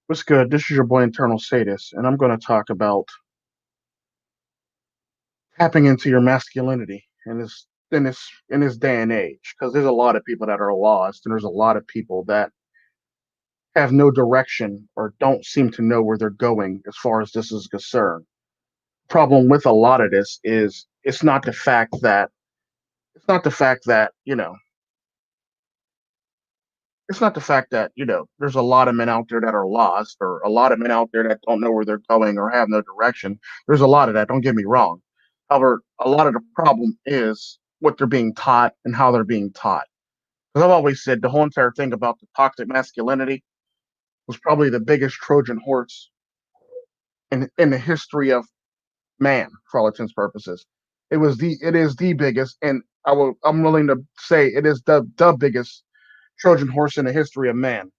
What's good? This is your boy Internal Sadist, and I'm going to talk about tapping into your masculinity in this day and age. Because there's a lot of people that are lost, and there's a lot of people that have no direction or don't seem to know where they're going as far as this is concerned. Problem with a lot of this is it's not the fact that there's a lot of men out there that are lost, or a lot of men out there that don't know where they're going or have no direction. There's a lot of that, don't get me wrong. However, a lot of the problem is what they're being taught and how they're being taught. Because I've always said the whole entire thing about the toxic masculinity was probably the biggest Trojan horse in the history of man, for all intents and purposes. It is the biggest, and I'm willing to say it is the biggest Trojan horse in the history of man.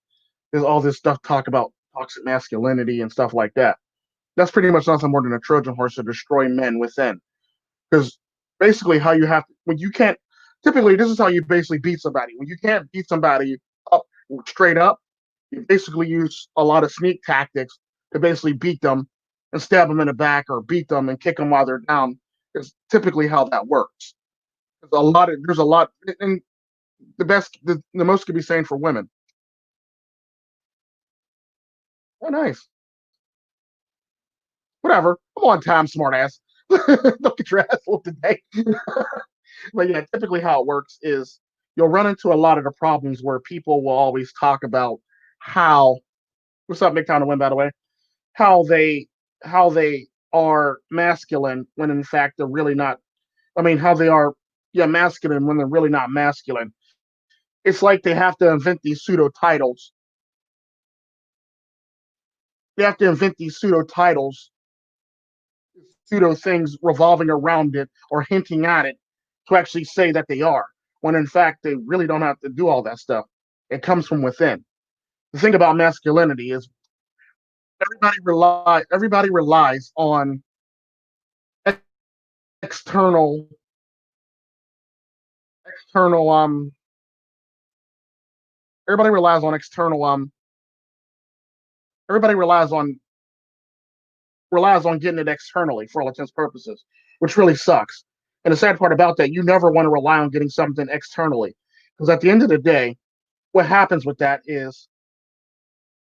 There's all this stuff talk about toxic masculinity and stuff like that. That's pretty much nothing more than a Trojan horse to destroy men within. Because basically, how you have when you can't, typically, this is how you basically beat somebody. When you can't beat somebody up straight up, you basically use a lot of sneak tactics to basically beat them and stab them in the back, or beat them and kick them while they're down. Is typically how that works. There's a lot, and the most could be saying for women. Oh, nice. Whatever. I'm on time, smartass. Don't get your ass whooped today. But yeah, typically how it works is you'll run into a lot of the problems where people will always talk about how what's up, McTown to win, by the way, how they are masculine when in fact they're really not. I mean, how they are, yeah, masculine when they're really not masculine. It's like they have to invent these pseudo titles. They have to invent these pseudo titles, pseudo things revolving around it or hinting at it to actually say that they are, when in fact they really don't have to do all that stuff. It comes from within. The thing about masculinity is everybody relies on external external everybody relies on external everybody relies on getting it externally for all intents and purposes, which really sucks. And the sad part about that, you never want to rely on getting something externally, because at the end of the day, what happens with that is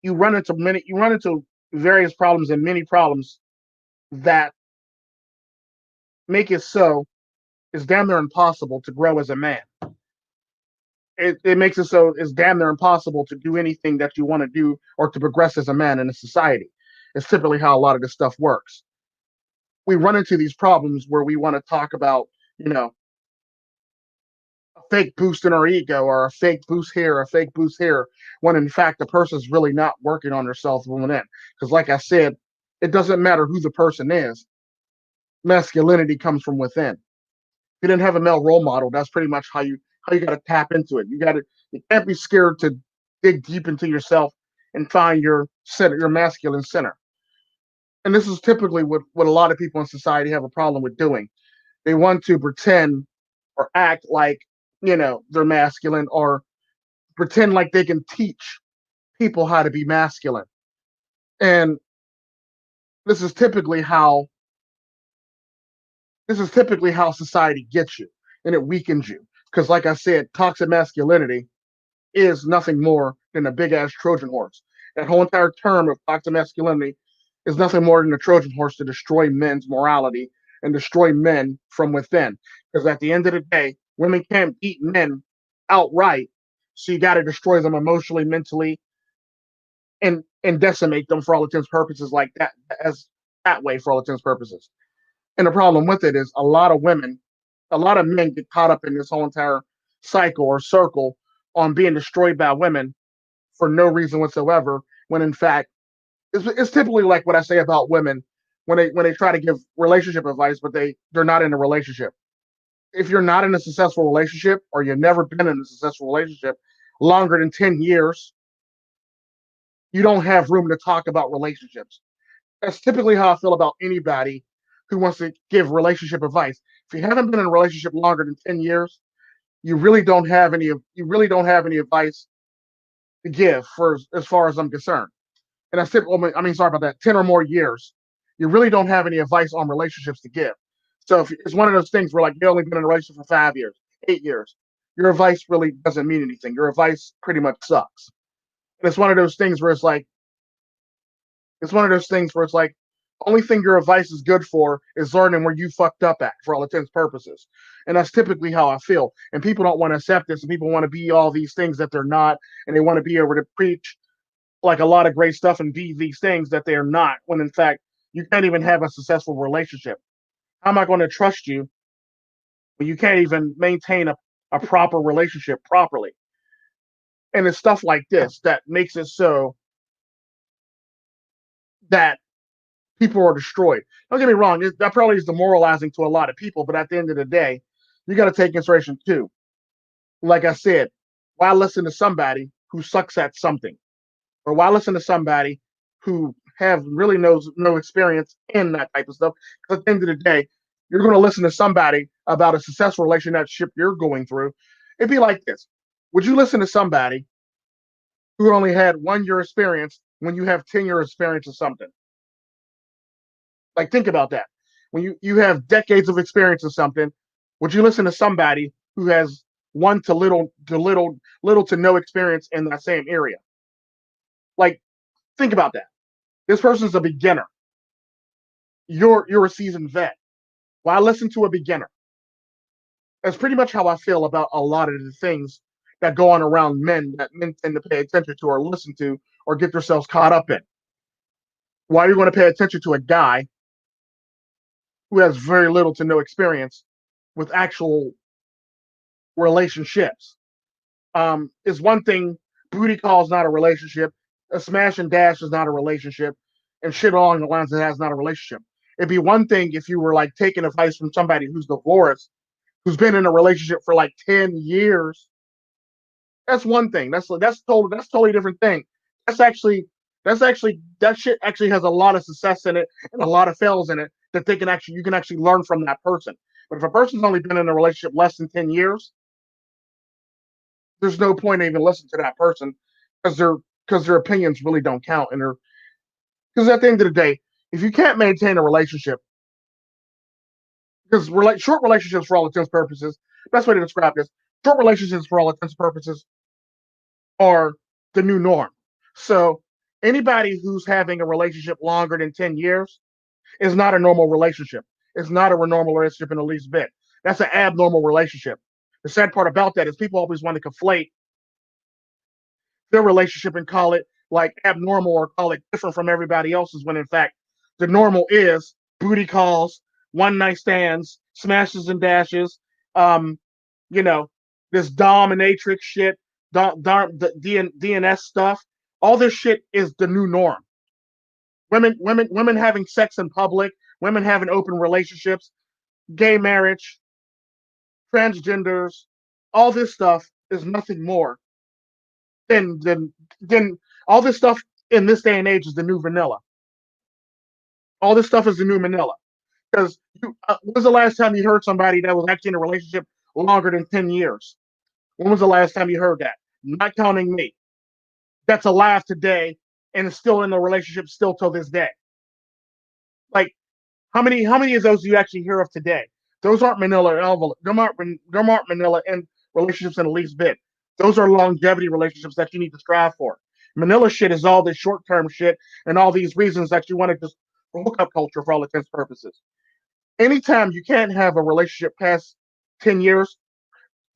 you run into various problems and many problems that make it so it's damn near impossible to grow as a man. It makes it so it's damn near impossible to do anything that you want to do or to progress as a man in a society. It's typically how a lot of this stuff works. We run into these problems where we want to talk about, you know, a fake boost in our ego, or a fake boost here, a fake boost here, when in fact the person's really not working on themselves from within. Because, like I said, it doesn't matter who the person is, masculinity comes from within. If you didn't have a male role model, that's pretty much how you got to tap into it. You can't be scared to dig deep into yourself and find your center, your masculine center. And this is typically what a lot of people in society have a problem with doing. They want to pretend or act like they're masculine, or pretend like they can teach people how to be masculine. And this is typically how society gets you, and it weakens you. Because, like I said, toxic masculinity is nothing more than a big ass Trojan horse. That whole entire term of toxic masculinity is nothing more than a Trojan horse to destroy men's morality and destroy men from within. Because at the end of the day, women can't beat men outright, so you got to destroy them emotionally, mentally, and decimate them for all intents and purposes, like that, as that way for all intents and purposes. And the problem with it is a lot of men get caught up in this whole entire cycle or circle on being destroyed by women for no reason whatsoever. When in fact, it's typically like what I say about women when they try to give relationship advice, but they're not in a relationship. If you're not in a successful relationship, or you've never been in a successful relationship longer than 10 years, you don't have room to talk about relationships. That's typically how I feel about anybody who wants to give relationship advice. If you haven't been in a relationship longer than 10 years, you really don't have any advice to give, for as far as I'm concerned. and I said, I mean, sorry about that, 10 or more years, you really don't have any advice on relationships to give. So if it's one of those things where like you've only been in a relationship for 5 years, 8 years, your advice really doesn't mean anything. Your advice pretty much sucks. And it's one of those things where it's like only thing your advice is good for is learning where you fucked up at for all intents and purposes. And that's typically how I feel. And people don't want to accept this, and people want to be all these things that they're not, and they want to be able to preach like a lot of great stuff and be these things that they're not, when in fact you can't even have a successful relationship. How am I going to trust you when you can't even maintain a proper relationship properly? And it's stuff like this that makes it so that people are destroyed. Don't get me wrong, that probably is demoralizing to a lot of people, but at the end of the day, you got to take consideration too. Like I said, why listen to somebody who sucks at something? Or why listen to somebody who have really no experience in that type of stuff? Because at the end of the day, you're going to listen to somebody about a successful relationship you're going through. It'd be like this. Would you listen to somebody who only had 1 year experience when you have 10 year experience of something? Like, think about that. When you have decades of experience of something, would you listen to somebody who has one to little to no experience in that same area? Like, think about that. This person's a beginner. You're a seasoned vet. Why listen to a beginner? That's pretty much how I feel about a lot of the things that go on around men that men tend to pay attention to or listen to or get themselves caught up in. Why are you going to pay attention to a guy who has very little to no experience with actual relationships? Is one thing, booty call is not a relationship, a smash and dash is not a relationship, and shit along the lines of that is not a relationship. It'd be one thing if you were like taking advice from somebody who's divorced, who's been in a relationship for like 10 years. That's one thing. That's totally different thing. That's actually that shit actually has a lot of success in it and a lot of fails in it that they can actually you can actually learn from that person. But if a person's only been in a relationship less than 10 years, there's no point in even listening to that person because their opinions really don't count, and they're because at the end of the day, if you can't maintain a relationship, because short relationships for all intents and purposes, best way to describe this, short relationships for all intents and purposes are the new norm. So anybody who's having a relationship longer than 10 years is not a normal relationship. It's not a normal relationship in the least bit. That's an abnormal relationship. The sad part about that is people always want to conflate their relationship and call it like abnormal or call it different from everybody else's when in fact the normal is booty calls, one night stands, smashes and dashes, um, you know, this dominatrix shit, the DNS stuff. All this shit is the new norm. Women having sex in public, women having open relationships, gay marriage, transgenders, all this stuff is nothing more than all this stuff in this day and age is the new vanilla. All this stuff is the new vanilla. Because when was the last time you heard somebody that was actually in a relationship longer than 10 years? When was the last time you heard that? Not counting me. That's alive today and is still in the relationship still till this day. Like, how many of those do you actually hear of today? Those aren't manila envelope. Them aren't manila in relationships in the least bit. Those are longevity relationships that you need to strive for. Manila shit is all this short term shit and all these reasons that you want to just hook up culture for all intents and purposes. Anytime you can't have a relationship past 10 years,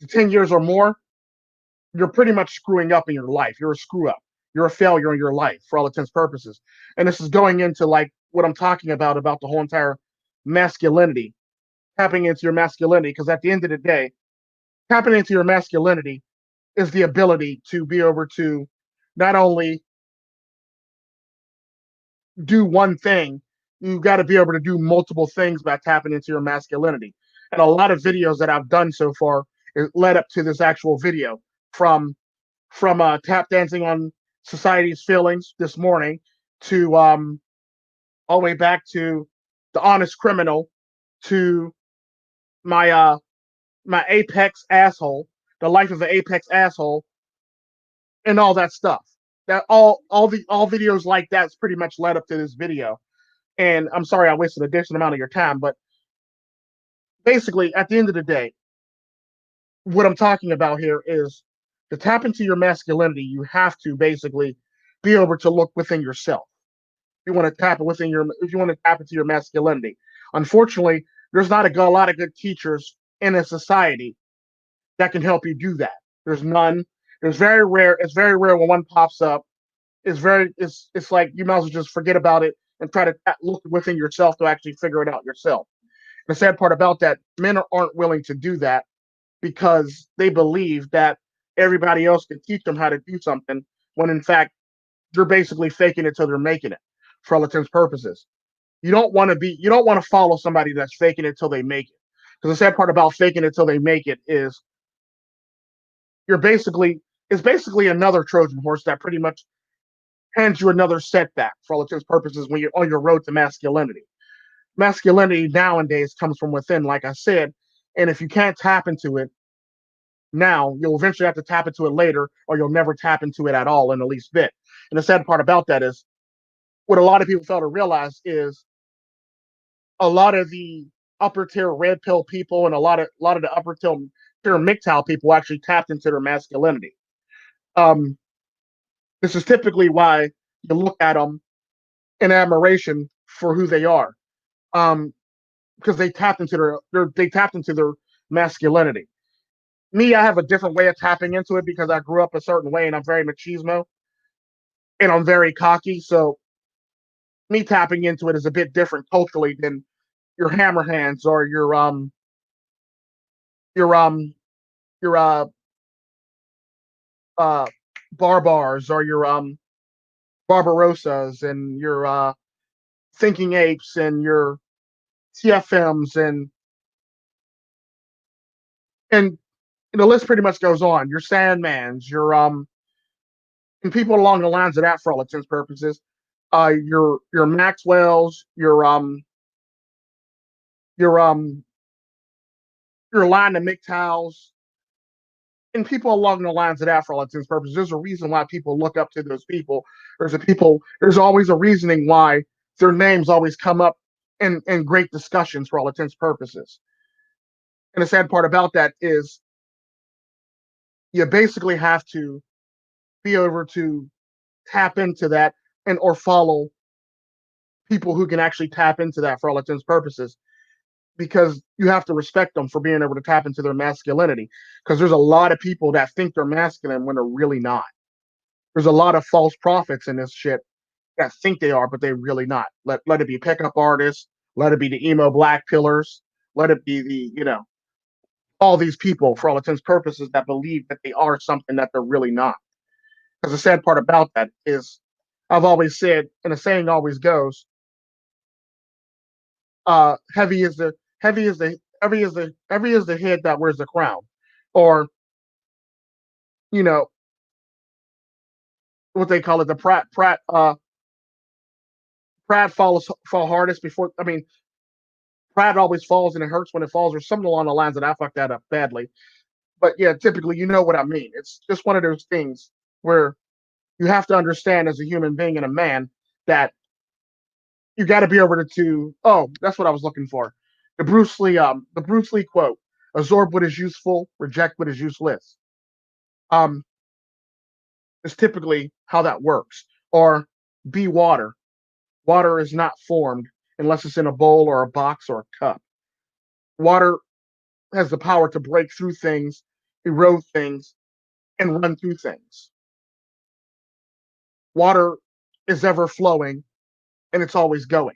10 years or more, you're pretty much screwing up in your life. You're a screw up. You're a failure in your life for all intents and purposes. And this is going into like what I'm talking about the whole entire masculinity, tapping into your masculinity. Because at the end of the day, tapping into your masculinity is the ability to be able to not only do one thing, you've got to be able to do multiple things by tapping into your masculinity. And a lot of videos that I've done so far led up to this actual video from tap dancing on society's feelings this morning to all the way back to the honest criminal to my apex asshole, the life of an apex asshole, and all that stuff. that all videos like that's pretty much led up to this video. And I'm sorry I wasted a decent amount of your time, but basically, at the end of the day, what I'm talking about here is to tap into your masculinity. You have to basically be able to look within yourself. You want to tap within your if you want to tap into your masculinity. Unfortunately, there's not a lot of good teachers in a society that can help you do that. There's none. There's very rare. It's very rare when one pops up. It's like you might as well just forget about it and try to look within yourself to actually figure it out yourself. The sad part about that, men aren't willing to do that because they believe that everybody else can teach them how to do something when in fact they're basically faking it till they're making it for all intents and purposes. You don't want to follow somebody that's faking it till they make it. Because the sad part about faking it till they make it is you're basically it's basically another Trojan horse that pretty much hands you another setback for all intents and purposes when you're on your road to masculinity. Masculinity nowadays comes from within, like I said, and if you can't tap into it now, you'll eventually have to tap into it later, or you'll never tap into it at all in the least bit. And the sad part about that is what a lot of people fail to realize is a lot of the upper tier red pill people and a lot of the upper tier MGTOW people actually tapped into their masculinity. Um, this is typically why you look at them in admiration for who they are, because they tapped into their masculinity. Me, I have a different way of tapping into it because I grew up a certain way and I'm very machismo and I'm very cocky. So me tapping into it is a bit different culturally than your hammer hands or your your uh barbars or your barbarosas and your thinking apes and your TFMs and the list pretty much goes on. Your Sandmans, your and people along the lines of that for all intents and purposes. Your Maxwells, your your line of MGTOWs, and people along the lines of that for all intents and purposes. There's a reason why people look up to those people. There's always a reasoning why their names always come up in great discussions for all intents and purposes. And the sad part about that is you basically have to be able to tap into that and or follow people who can actually tap into that for all intents and purposes because you have to respect them for being able to tap into their masculinity because there's a lot of people that think they're masculine when they're really not. There's a lot of false prophets in this shit that think they are, but they're really not. Let it be pickup artists, let it be the emo black pillars, let it be the, all these people for all intents and purposes that believe that they are something that they're really not. Because the sad part about that is I've always said, and the saying always goes, heavy is the head that wears the crown. Or, you know, what they call it, the Pratt fall hardest before Pratt always falls and it hurts when it falls, or something along the lines that I fucked that up badly. But yeah, typically you know what I mean. It's just one of those things where you have to understand as a human being and a man that you got to be able to. Oh, that's what I was looking for. The Bruce Lee quote: "Absorb what is useful, reject what is useless." Um, is typically how that works. Or be water. Water is not formed unless it's in a bowl or a box or a cup. Water has the power to break through things, erode things, and run through things. Water is ever flowing and it's always going,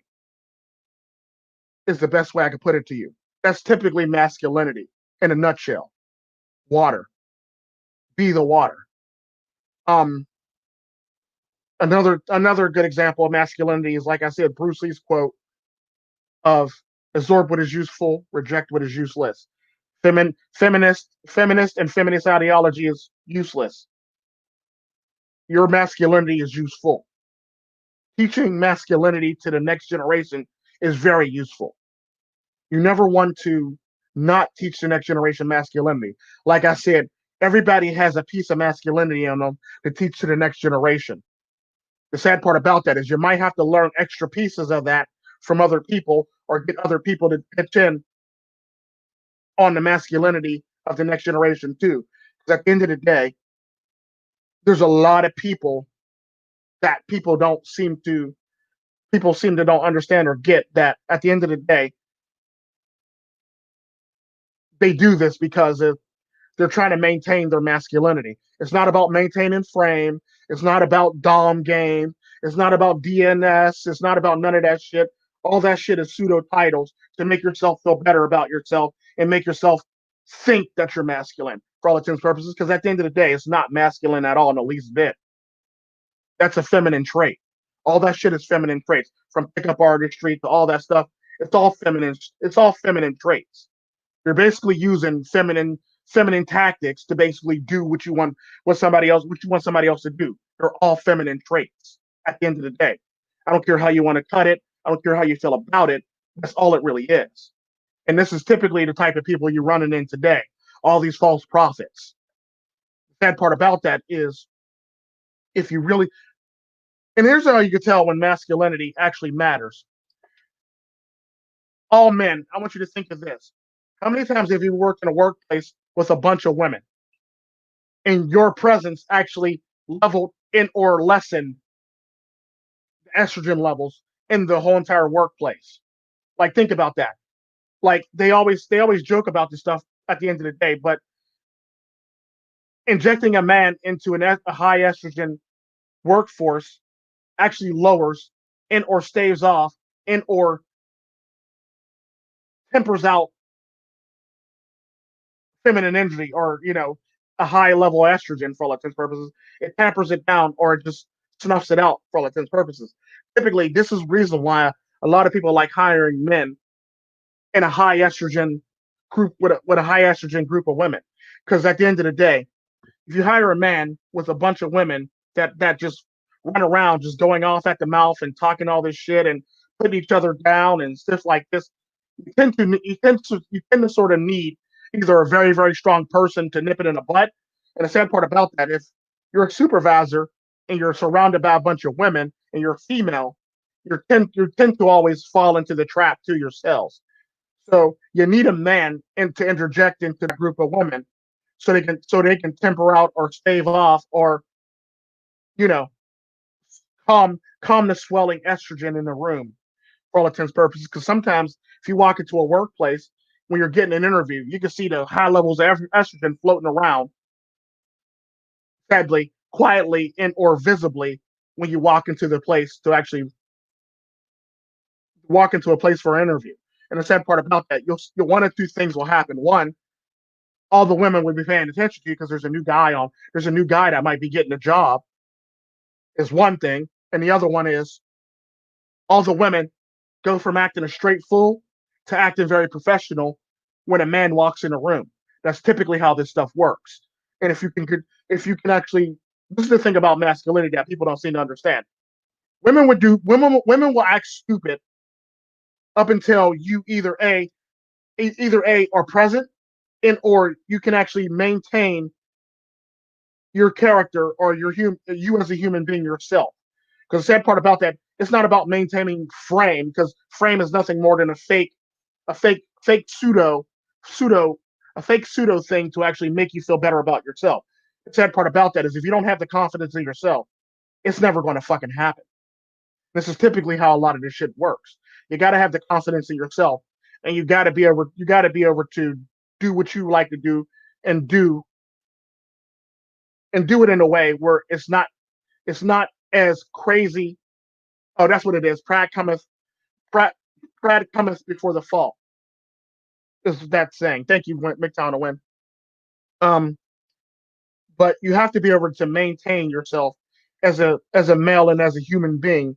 is the best way I could put it to you. That's typically masculinity in a nutshell. Water. Be the water. Um, another good example of masculinity is, like I said, Bruce Lee's quote of absorb what is useful, reject what is useless. Feminist and feminist ideology is useless. Your masculinity is useful. Teaching masculinity to the next generation is very useful. You never want to not teach the next generation masculinity. Like I said, Everybody has a piece of masculinity in them to teach to the next generation. The sad part about that is you might have to learn extra pieces of that from other people or get other people to pitch in on the masculinity of the next generation too. Because at the end of the day, there's a lot of people that people seem to don't understand or get that at the end of the day they do this because they're trying to maintain their masculinity. It's not about maintaining frame. It's not about Dom game. It's not about DNS. It's not about none of that shit. All that shit is pseudo titles to make yourself feel better about yourself and make yourself think that you're masculine for all intents and purposes. Because at the end of the day, it's not masculine at all in the least bit. That's a feminine trait. All that shit is feminine traits, from pickup artistry to all that stuff. It's all feminine. It's all feminine traits. You're basically using feminine tactics to basically do what you want somebody else to do. They're all feminine traits at the end of the day. I don't care how you want to cut it. I don't care how you feel about it. That's all it really is. And this is typically the type of people you're running in today. All these false prophets. The sad part about that is if you really, and here's how you can tell when masculinity actually matters. All men, I want you to think of this. How many times have you worked in a workplace with a bunch of women and your presence actually leveled in or lessened the estrogen levels in the whole entire workplace? Like, think about that. Like, they always joke about this stuff at the end of the day, but injecting a man into a high estrogen workforce actually lowers and or staves off and or tempers out feminine energy, or a high level estrogen for all intents and purposes. It tampers it down or it just snuffs it out for all intents and purposes. Typically, this is the reason why a lot of people like hiring men in a high estrogen group with a high estrogen group of women. Because at the end of the day, if you hire a man with a bunch of women that just run around just going off at the mouth and talking all this shit and putting each other down and stuff like this, you tend to sort of need either a very very strong person to nip it in the butt. And the sad part about that, if you're a supervisor and you're surrounded by a bunch of women and you're female, you tend to always fall into the trap to yourselves. So you need a man to interject into the group of women so they can temper out or stave off or you know calm the swelling estrogen in the room for all intents and purposes. Because sometimes if you walk into a workplace when you're getting an interview, you can see the high levels of estrogen floating around, sadly, quietly and or visibly when you walk into the place to actually walk into a place for an interview. And the sad part about that, you'll one of two things will happen. One, all the women will be paying attention to you because there's a new guy that might be getting a job, is one thing. And the other one is all the women go from acting a straight fool to acting very professional when a man walks in a room. That's typically how this stuff works. And if you can actually, this is the thing about masculinity that people don't seem to understand. Women will act stupid up until you either a are present and or you can actually maintain your character or you as a human being yourself. Because the sad part about that, it's not about maintaining frame, because frame is nothing more than a fake pseudo, a fake pseudo thing to actually make you feel better about yourself. The sad part about that is if you don't have the confidence in yourself, it's never going to fucking happen. This is typically how a lot of this shit works. You got to have the confidence in yourself, and you got to be able to do what you like to do and do and do it in a way where it's not as crazy. Oh, that's what it is. Pride, pride cometh before the fall. Is that saying? Thank you, McTown, to win. Um, but you have to be able to maintain yourself as a male and as a human being,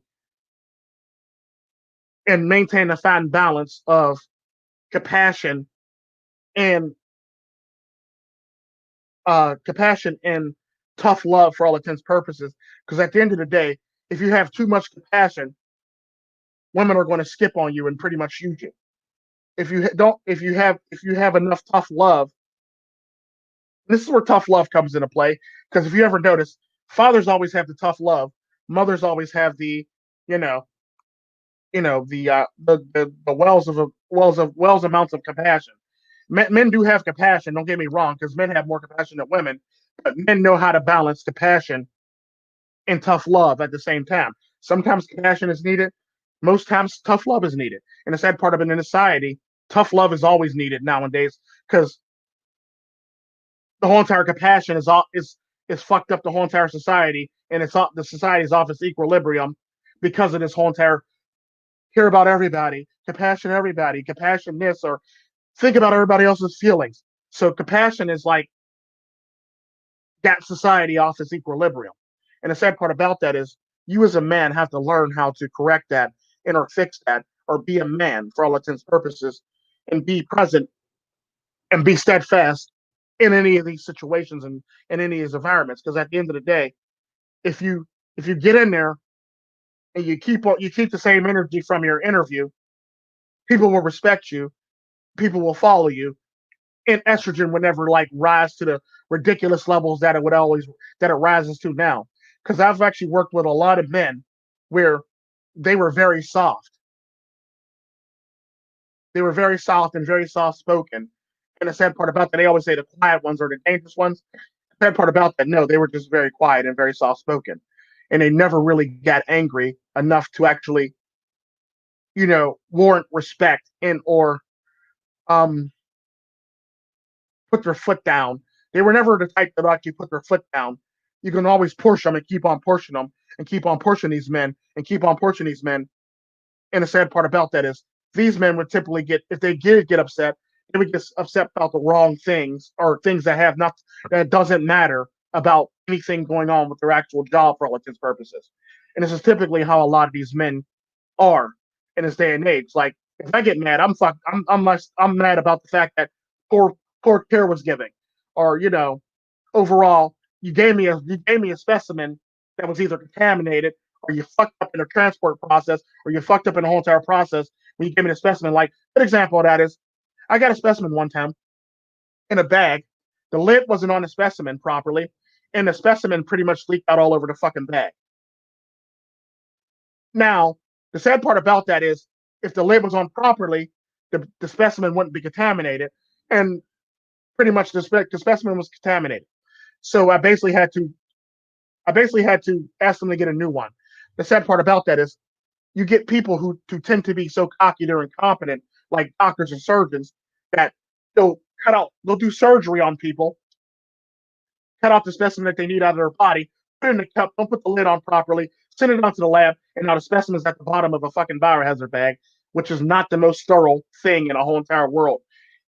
and maintain a fine balance of compassion and compassion and tough love for all intents and purposes. Because at the end of the day, if you have too much compassion, women are going to skip on you and pretty much use you. If you have enough tough love, This is where tough love comes into play. Because if you ever notice, fathers always have the tough love, mothers always have you know, the wells amounts of compassion. Men do have compassion. Don't get me wrong, because men have more compassion than women, but men know how to balance compassion and tough love at the same time. Sometimes compassion is needed. Most times, tough love is needed. And the sad part of it in society, tough love is always needed nowadays because the whole entire compassion is fucked up the whole entire society, and it's the society's off its equilibrium because of this whole entire care about everybody, compassion this, or think about everybody else's feelings. So compassion is like got society off its equilibrium. And the sad part about that is you as a man have to learn how to correct that and or fix that or be a man for all intents and purposes and be present and be steadfast in any of these situations and in any of these environments. Because at the end of the day, if you get in there and you keep the same energy from your interview, people will respect you, people will follow you, and estrogen would never like rise to the ridiculous levels that it rises to now. Because I've actually worked with a lot of men where they were very soft. They were very soft and very soft spoken. And the sad part about that, they always say the quiet ones are the dangerous ones. The sad part about that, no, they were just very quiet and very soft spoken. And they never really got angry enough to actually, warrant respect and or um put their foot down. They were never the type that actually put their foot down. You can always push them and keep on pushing them and keep on pushing these men and keep on pushing these men. And the sad part about that is these men would typically get, if they did get upset, they would get upset about the wrong things or things that have not, that doesn't matter about anything going on with their actual job for all intents and purposes. And this is typically how a lot of these men are in this day and age. Like if I get mad, I'm mad about the fact that poor poor care was giving, or overall you gave me a specimen that was either contaminated or you fucked up in the transport process or you fucked up in the whole entire process when you gave me the specimen. Like an example of that is I got a specimen one time in a bag. The lid wasn't on the specimen properly, and the specimen pretty much leaked out all over the fucking bag. Now, the sad part about that is if the lid was on properly, the specimen wouldn't be contaminated, and pretty much the specimen was contaminated. So I basically had to ask them to get a new one. The sad part about that is you get people who tend to be so cocky they're incompetent, like doctors and surgeons, that they'll do surgery on people, cut out the specimen that they need out of their body, put it in the cup, don't put the lid on properly, send it out to the lab, and now the specimen's at the bottom of a fucking biohazard bag, which is not the most sterile thing in the whole entire world.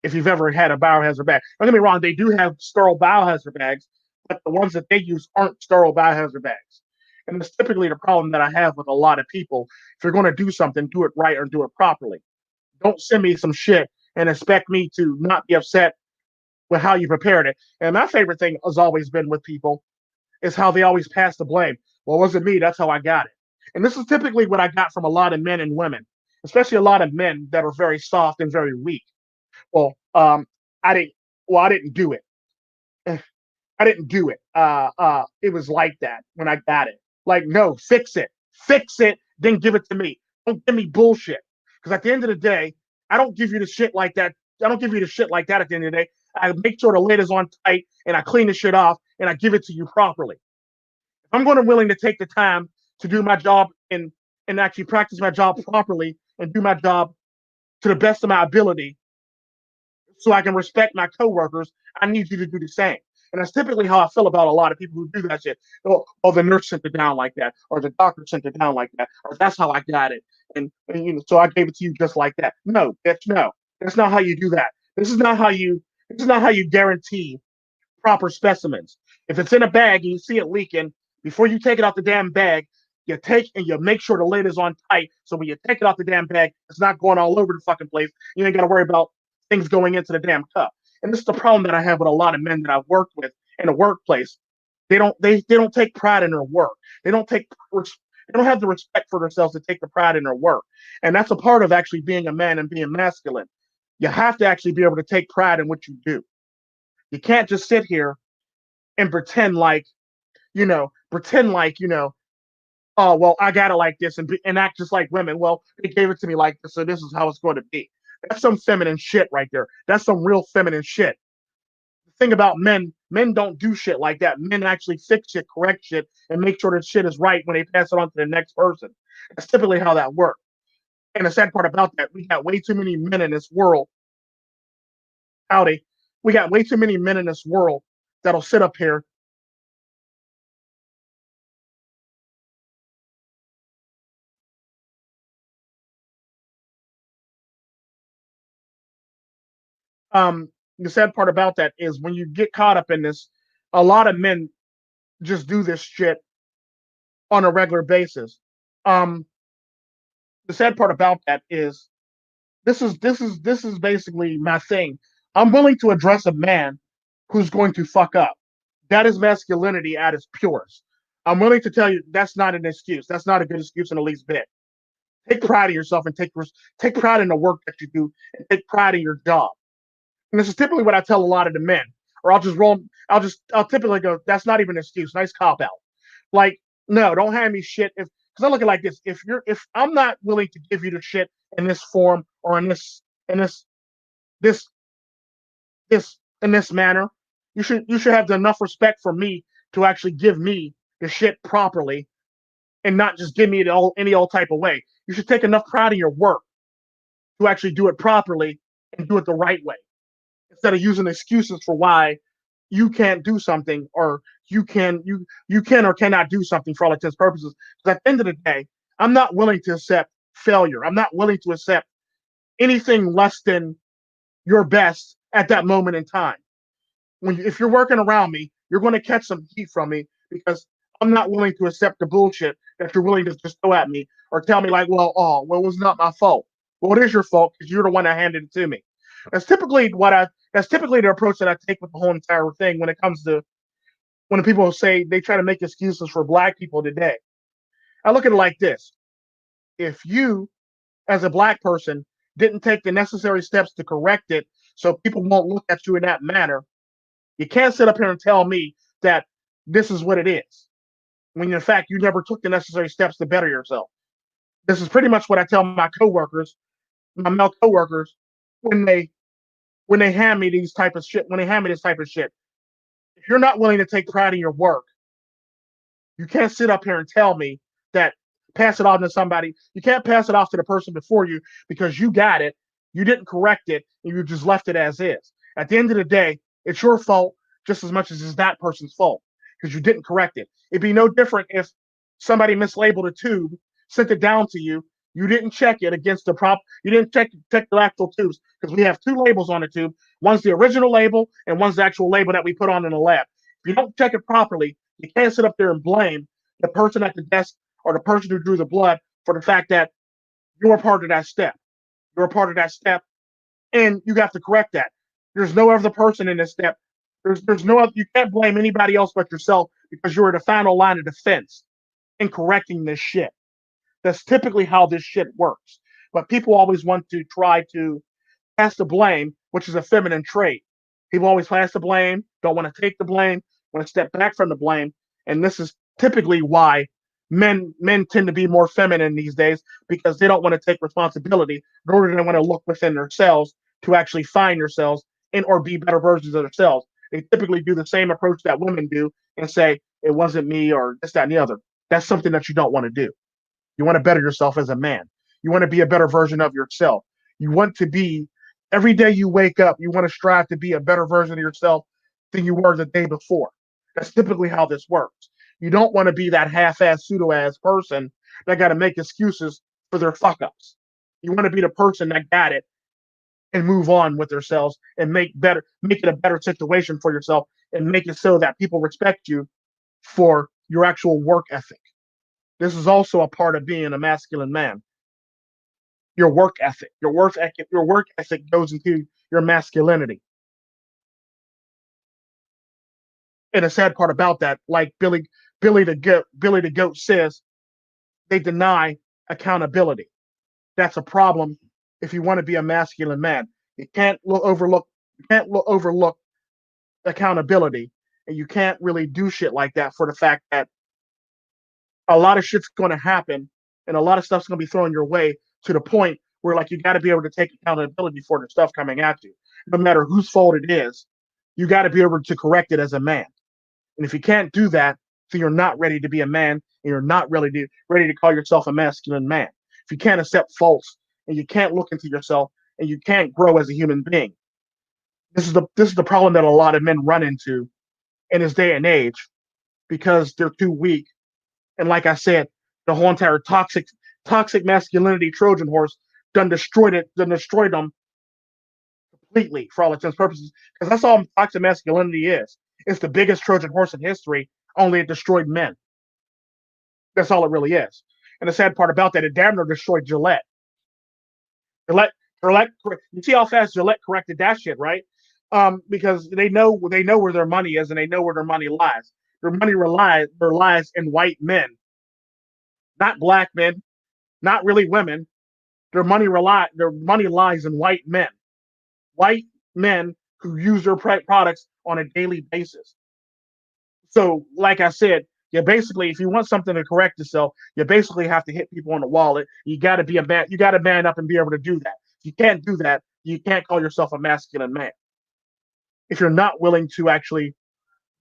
If you've ever had a biohazard bag, don't get me wrong, they do have sterile biohazard bags, but the ones that they use aren't sterile biohazard bags. And that's typically the problem that I have with a lot of people. If you're going to do something, do it right or do it properly. Don't send me some shit and expect me to not be upset with how you prepared it. And my favorite thing has always been with people is how they always pass the blame. Well, it wasn't me. That's how I got it. And this is typically what I got from a lot of men and women, especially a lot of men that are very soft and very weak. Well, I didn't. Well, I didn't do it. I didn't do it. It was like that when I got it. Like, no, fix it, then give it to me. Don't give me bullshit. Because at the end of the day, I don't give you the shit like that. I don't give you the shit like that at the end of the day. I make sure the lid is on tight and I clean the shit off and I give it to you properly. If I'm going to willing to take the time to do my job and actually practice my job properly and do my job to the best of my ability, so I can respect my coworkers, I need you to do the same. And that's typically how I feel about a lot of people who do that shit. Oh, the nurse sent it down like that, or the doctor sent it down like that, or that's how I got it, and so I gave it to you just like that. No, that's not how you do that. This is not how you guarantee proper specimens. If it's in a bag and you see it leaking, before you take it out the damn bag, you take and you make sure the lid is on tight. So when you take it out the damn bag, it's not going all over the fucking place. You ain't got to worry about things going into the damn cup. And this is the problem that I have with a lot of men that I've worked with in the workplace. They don't take pride in their work. They don't have the respect for themselves to take the pride in their work. And that's a part of actually being a man and being masculine. You have to actually be able to take pride in what you do. You can't just sit here and pretend like, oh well, I got it like this, and act just like women. Well, they gave it to me like this, so this is how it's going to be. That's some feminine shit right there. That's some real feminine shit. The thing about men don't do shit like that. Men actually fix shit, correct shit, and make sure that shit is right when they pass it on to the next person. That's typically how that works. And the sad part about that, we got way too many men in this world. Howdy, we got way too many men in this world that'll sit up here. The sad part about that is when you get caught up in this, a lot of men just do this shit on a regular basis. Um, the sad part about that is this is basically my thing. I'm willing to address a man who's going to fuck up. That is masculinity at its purest. I'm willing to tell you that's not an excuse. That's not a good excuse in the least bit. Take pride in yourself and take pride in the work that you do and take pride in your job. And this is typically what I tell a lot of the men. Or I'll typically go, that's not even an excuse. Nice cop out. Like, no, don't hand me shit. Because I look at it like this. If I'm not willing to give you the shit in this form or in this in this manner, you should have enough respect for me to actually give me the shit properly and not just give me it all any old type of way. You should take enough pride in your work to actually do it properly and do it the right way instead of using excuses for why you can't do something or you can or cannot do something for all intents and purposes. Because at the end of the day, I'm not willing to accept failure. I'm not willing to accept anything less than your best at that moment in time. If you're working around me, you're going to catch some heat from me because I'm not willing to accept the bullshit that you're willing to just throw at me or tell me like, well, it was not my fault. Well, it is your fault because you're the one that handed it to me. That's typically the approach that I take with the whole entire thing when it comes to when people say they try to make excuses for black people today. I look at it like this. If you, as a black person, didn't take the necessary steps to correct it so people won't look at you in that manner, you can't sit up here and tell me that this is what it is when in fact you never took the necessary steps to better yourself. This is pretty much what I tell my coworkers, my male coworkers, when they when they hand me these type of shit, when they hand me this type of shit. If you're not willing to take pride in your work, you can't sit up here and tell me that pass it on to somebody. You can't pass it off to the person before you because you got it, you didn't correct it, and you just left it as is. At the end of the day, it's your fault just as much as it's that person's fault because you didn't correct it. It'd be no different if somebody mislabeled a tube, sent it down to you. You didn't check it against the prop. You didn't check the actual tubes because we have two labels on the tube. One's the original label and one's the actual label that we put on in the lab. If you don't check it properly, you can't sit up there and blame the person at the desk or the person who drew the blood for the fact that you're a part of that step. You're a part of that step, and you have to correct that. There's no other person in this step. There's no other. You can't blame anybody else but yourself because you're the final line of defense in correcting this shit. That's typically how this shit works. But people always want to try to pass the blame, which is a feminine trait. People always pass the blame, don't want to take the blame, want to step back from the blame, and this is typically why men tend to be more feminine these days because they don't want to take responsibility, nor do they want to look within themselves to actually find themselves and or be better versions of themselves. They typically do the same approach that women do and say it wasn't me or this, that, and the other. That's something that you don't want to do. You want to better yourself as a man. You want to be a better version of yourself. You want to be every day you wake up, you want to strive to be a better version of yourself than you were the day before. That's typically how this works. You don't want to be that half-ass, pseudo-ass person that got to make excuses for their fuck-ups. You want to be the person that got it and move on with themselves and make it a better situation for yourself and make it so that people respect you for your actual work ethic. This is also a part of being a masculine man. Your work ethic. Your work ethic goes into your masculinity. And the sad part about that, like Billy the Goat says, they deny accountability. That's a problem if you want to be a masculine man. You can't overlook accountability, and you can't really do shit like that for the fact that a lot of shit's going to happen and a lot of stuff's going to be thrown your way to the point where like you got to be able to take accountability for the stuff coming at you, no matter whose fault it is. You got to be able to correct it as a man. And if you can't do that, then you're not ready to be a man, and you're not really ready to call yourself a masculine man. If you can't accept faults and you can't look into yourself and you can't grow as a human being, this is the problem that a lot of men run into in this day and age because they're too weak. And like I said, the whole entire toxic masculinity Trojan horse done destroyed them completely for all intents and purposes. Because that's all toxic masculinity is. It's the biggest Trojan horse in history, only it destroyed men. That's all it really is. And the sad part about that, it damn near destroyed Gillette. Gillette, Gillette, you see how fast Gillette corrected that shit, right? Because they know where their money is and they know where their money lies. Their lies in white men, not black men, not really women. Their money lies in white men. White men who use their products on a daily basis. So, like I said, you basically, if you want something to correct yourself, you basically have to hit people on the wallet. You got to be a man. You got to man up and be able to do that. If you can't do that, you can't call yourself a masculine man. If you're not willing to actually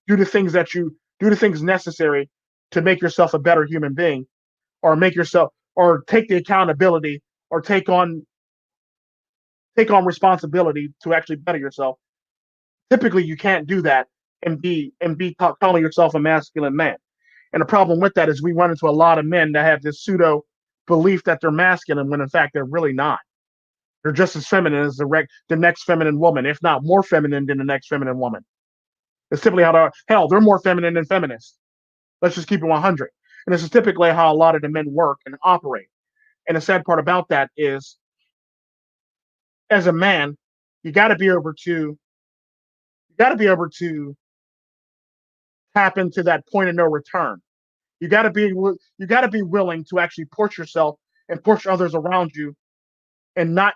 do the things necessary to make yourself a better human being, or make yourself, or take the accountability, or take on responsibility to actually better yourself. Typically, you can't do that and be calling yourself a masculine man. And the problem with that is we run into a lot of men that have this pseudo belief that they're masculine when in fact they're really not. They're just as feminine as the next feminine woman, if not more feminine than the next feminine woman. It's typically they're more feminine than feminists. Let's just keep it 100. And this is typically how a lot of the men work and operate. And the sad part about that is, as a man, you got to be able to tap into that point of no return. You got to be willing to actually push yourself and push others around you, and not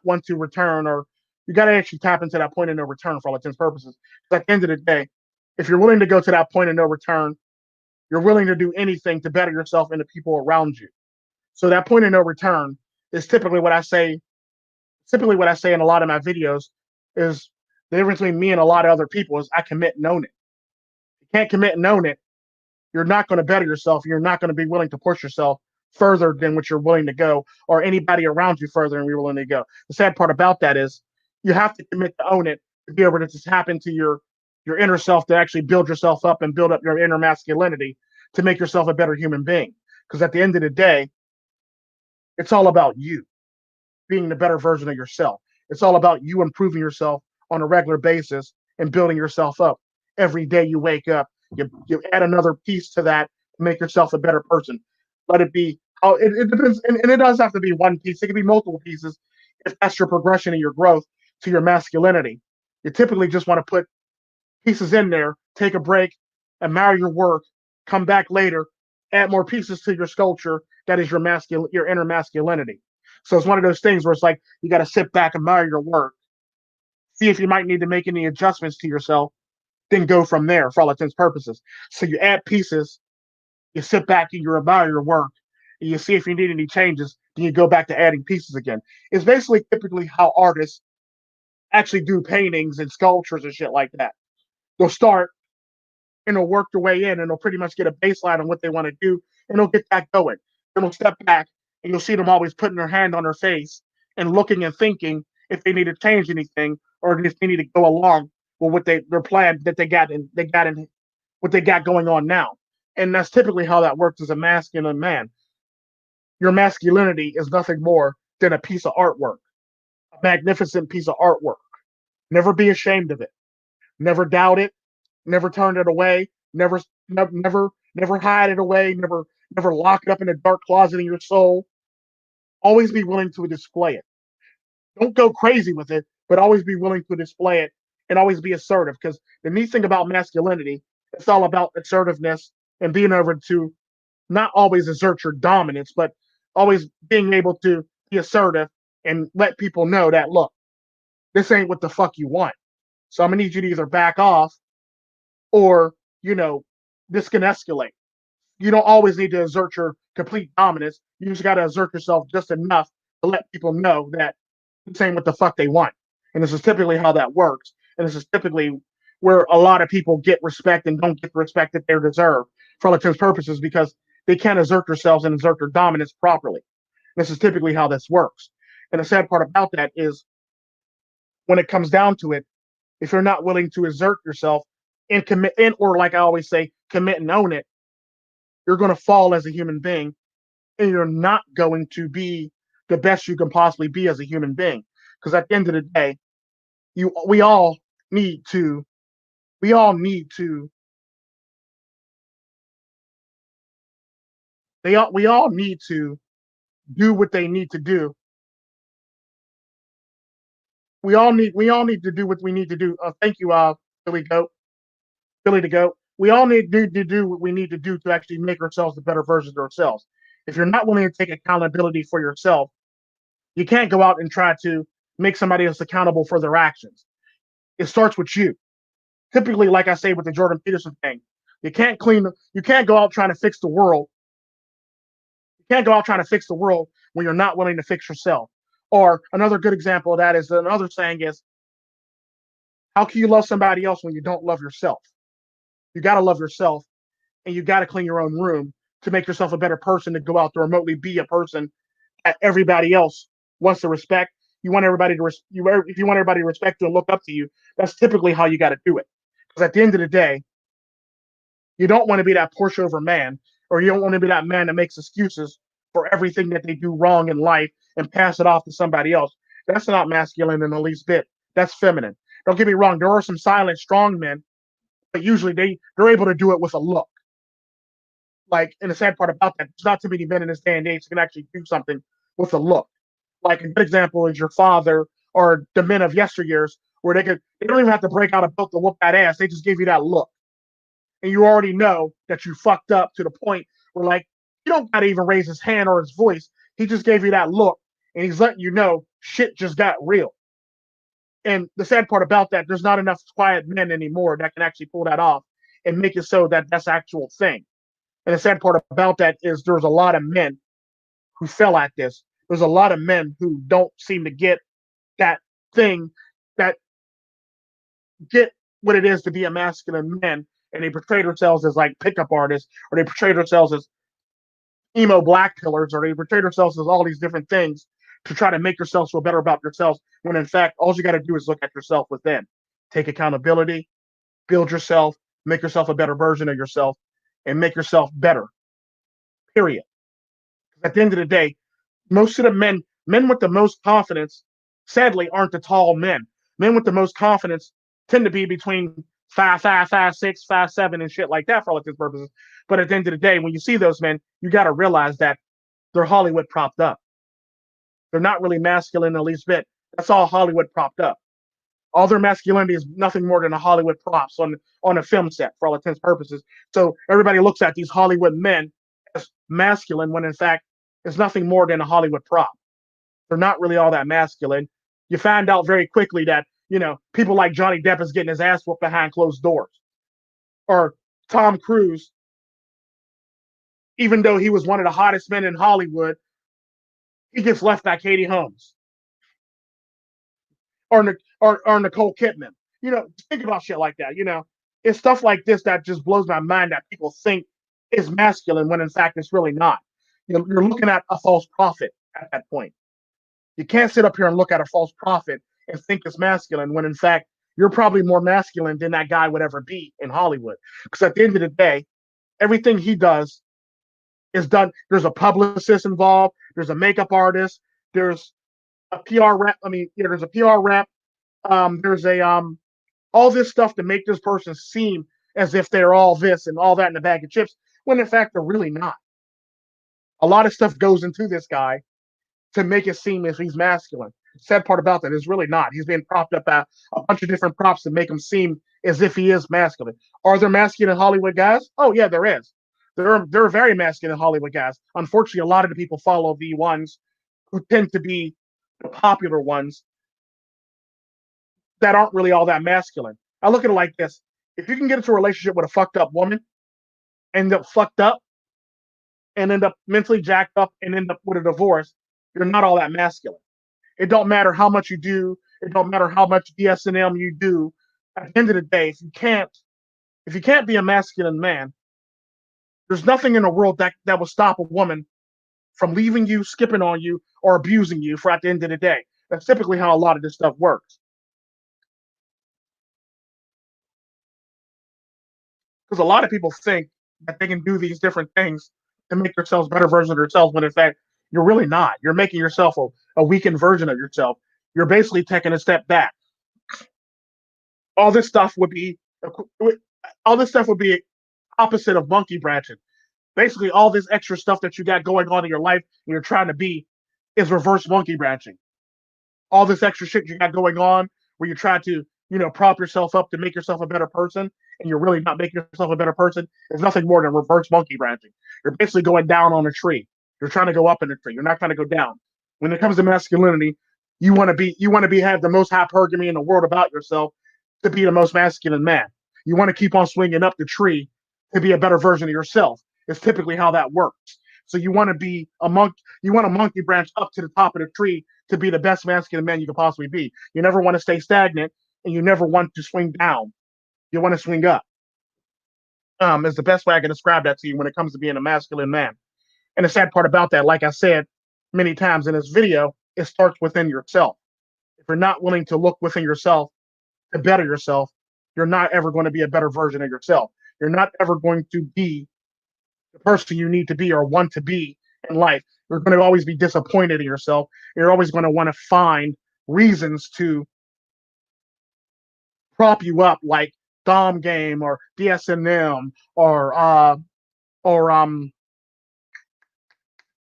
want to return, or you got to actually tap into that point of no return for all intents and purposes. Because at the end of the day, if you're willing to go to that point of no return, you're willing to do anything to better yourself and the people around you. So that point of no return is typically what I say. Typically, what I say in a lot of my videos is the difference between me and a lot of other people is I commit and own it. You can't commit and own it, you're not going to better yourself. You're not going to be willing to push yourself further than what you're willing to go, or anybody around you further than you're willing to go. The sad part about that is you have to commit to own it to be able to just tap into your inner self, to actually build yourself up and build up your inner masculinity to make yourself a better human being. Because at the end of the day, it's all about you being the better version of yourself. It's all about you improving yourself on a regular basis and building yourself up. Every day you wake up, you add another piece to that to make yourself a better person. Let it be, it depends, and it does have to be one piece. It can be multiple pieces if that's your progression and your growth to your masculinity. You typically just want to put pieces in there, take a break, admire your work, come back later, add more pieces to your sculpture that is your inner masculinity. So it's one of those things where it's like you got to sit back, admire your work, see if you might need to make any adjustments to yourself, then go from there for all intents and purposes. So you add pieces, you sit back and you admire your work, and you see if you need any changes, then you go back to adding pieces again. It's basically typically how artists actually do paintings and sculptures and shit like that. They'll start and they'll work their way in and they'll pretty much get a baseline on what they want to do and they'll get that going. Then they'll step back and you'll see them always putting their hand on their face and looking and thinking if they need to change anything or if they need to go along with what their plan that they got in what they got going on now. And that's typically how that works as a masculine man. Your masculinity is nothing more than a piece of artwork, a magnificent piece of artwork. Never be ashamed of it. Never doubt it. Never turn it away. Never hide it away. Never lock it up in a dark closet in your soul. Always be willing to display it. Don't go crazy with it, but always be willing to display it and always be assertive. Because the neat thing about masculinity, it's all about assertiveness and being able to not always exert your dominance, but always being able to be assertive and let people know that, look, this ain't what the fuck you want. So I'm gonna need you to either back off or, this can escalate. You don't always need to exert your complete dominance. You just got to exert yourself just enough to let people know that you're saying what the fuck they want. And this is typically how that works. And this is typically where a lot of people get respect and don't get the respect that they deserve for all intents and purposes because they can't exert themselves and exert their dominance properly. This is typically how this works. And the sad part about that is when it comes down to it, if you're not willing to exert yourself and commit in, or like I always say, commit and own it, you're going to fall as a human being and you're not going to be the best you can possibly be as a human being. Because at the end of the day, you we all need to we all need to we all need to do what they need to do. We all need to do what we need to do. Thank you, Billy Goat, Billy the Goat. We all need to do what we need to do to actually make ourselves the better versions of ourselves. If you're not willing to take accountability for yourself, you can't go out and try to make somebody else accountable for their actions. It starts with you. Typically, like I say with the Jordan Peterson thing, you can't go out trying to fix the world. You can't go out trying to fix the world when you're not willing to fix yourself. Or another good example of that is another saying is, how can you love somebody else when you don't love yourself? You got to love yourself and you got to clean your own room to make yourself a better person to go out to remotely be a person that everybody else wants to respect. You want everybody to if you want everybody to respect you and look up to you, that's typically how you got to do it. Because at the end of the day, you don't want to be that pushover man, or you don't want to be that man that makes excuses for everything that they do wrong in life and pass it off to somebody else. That's not masculine in the least bit. That's feminine. Don't get me wrong. There are some silent, strong men, but usually they're able to do it with a look. Like, and the sad part about that, there's not too many men in this day and age who can actually do something with a look. Like a good example is your father or the men of yesteryears, where they don't even have to break out a belt to whoop that ass. They just give you that look, and you already know that you fucked up to the point where, like, you don't gotta even raise his hand or his voice. He just gave you that look, and he's letting you know shit just got real. And the sad part about that, there's not enough quiet men anymore that can actually pull that off and make it so that that's actual thing. And the sad part about that is there's a lot of men who fell at this. There's a lot of men who don't seem to get that thing, that get what it is to be a masculine man, and they portray themselves as like pickup artists, or they portray themselves as emo black pillars, or they portray themselves as all these different things to try to make yourself feel better about yourselves. When in fact, all you got to do is look at yourself within, take accountability, build yourself, make yourself a better version of yourself, and make yourself better. Period. At the end of the day, most of the men with the most confidence, sadly, aren't the tall men. Men with the most confidence tend to be between 5'5", 5'6", 5'7", and shit like that for all intents and purposes. But at the end of the day, when you see those men, you got to realize that they're Hollywood propped up. They're not really masculine in the least bit. That's all Hollywood propped up. All their masculinity is nothing more than a Hollywood props on a film set for all intents and purposes. So everybody looks at these Hollywood men as masculine when in fact it's nothing more than a Hollywood prop. They're not really all that masculine. You find out very quickly that, people like Johnny Depp is getting his ass whooped behind closed doors. Or Tom Cruise, even though he was one of the hottest men in Hollywood, he gets left by Katie Holmes. Or Nicole Kidman. Think about shit like that. It's stuff like this that just blows my mind that people think is masculine when in fact it's really not. You're looking at a false prophet at that point. You can't sit up here and look at a false prophet and think it's masculine when in fact you're probably more masculine than that guy would ever be in Hollywood. Because at the end of the day, everything he does is done. There's a publicist involved. There's a makeup artist. There's a PR rep. There's a PR rep. There's all this stuff to make this person seem as if they're all this and all that in a bag of chips, when in fact they're really not. A lot of stuff goes into this guy to make it seem as he's masculine. The sad part about that is really not. He's being propped up at a bunch of different props to make him seem as if he is masculine. Are there masculine Hollywood guys? Oh yeah, there is. There are very masculine Hollywood guys. Unfortunately, a lot of the people follow the ones who tend to be the popular ones that aren't really all that masculine. I look at it like this: if you can get into a relationship with a fucked up woman, end up fucked up, and end up mentally jacked up, and end up with a divorce, you're not all that masculine. It don't matter how much you do. It don't matter how much DSM you do. At the end of the day, if you can't be a masculine man, there's nothing in the world that will stop a woman from leaving you, skipping on you, or abusing you for at the end of the day. That's typically how a lot of this stuff works. Because a lot of people think that they can do these different things to make themselves better versions of themselves, when in fact, you're really not. You're making yourself a weakened version of yourself. You're basically taking a step back. All this stuff would be all this stuff would be opposite of monkey branching. Basically, all this extra stuff that you got going on in your life and you're trying to be is reverse monkey branching. All this extra shit you got going on where you try to, prop yourself up to make yourself a better person, and you're really not making yourself a better person, is nothing more than reverse monkey branching. You're basically going down on a tree. You're trying to go up in a tree. You're not trying to go down. When it comes to masculinity, you want to have the most hypergamy in the world about yourself to be the most masculine man. You want to keep on swinging up the tree to be a better version of yourself. It's typically how that works. So you want to be a monk. You want a monkey branch up to the top of the tree to be the best masculine man you could possibly be. You never want to stay stagnant, and you never want to swing down. You want to swing up. Is the best way I can describe that to you when it comes to being a masculine man. And the sad part about that, like I said many times in this video, it starts within yourself. If you're not willing to look within yourself to better yourself, you're not ever going to be a better version of yourself. You're not ever going to be the person you need to be or want to be in life. You're going to always be disappointed in yourself. You're always going to want to find reasons to prop you up, like Dom game or DSM or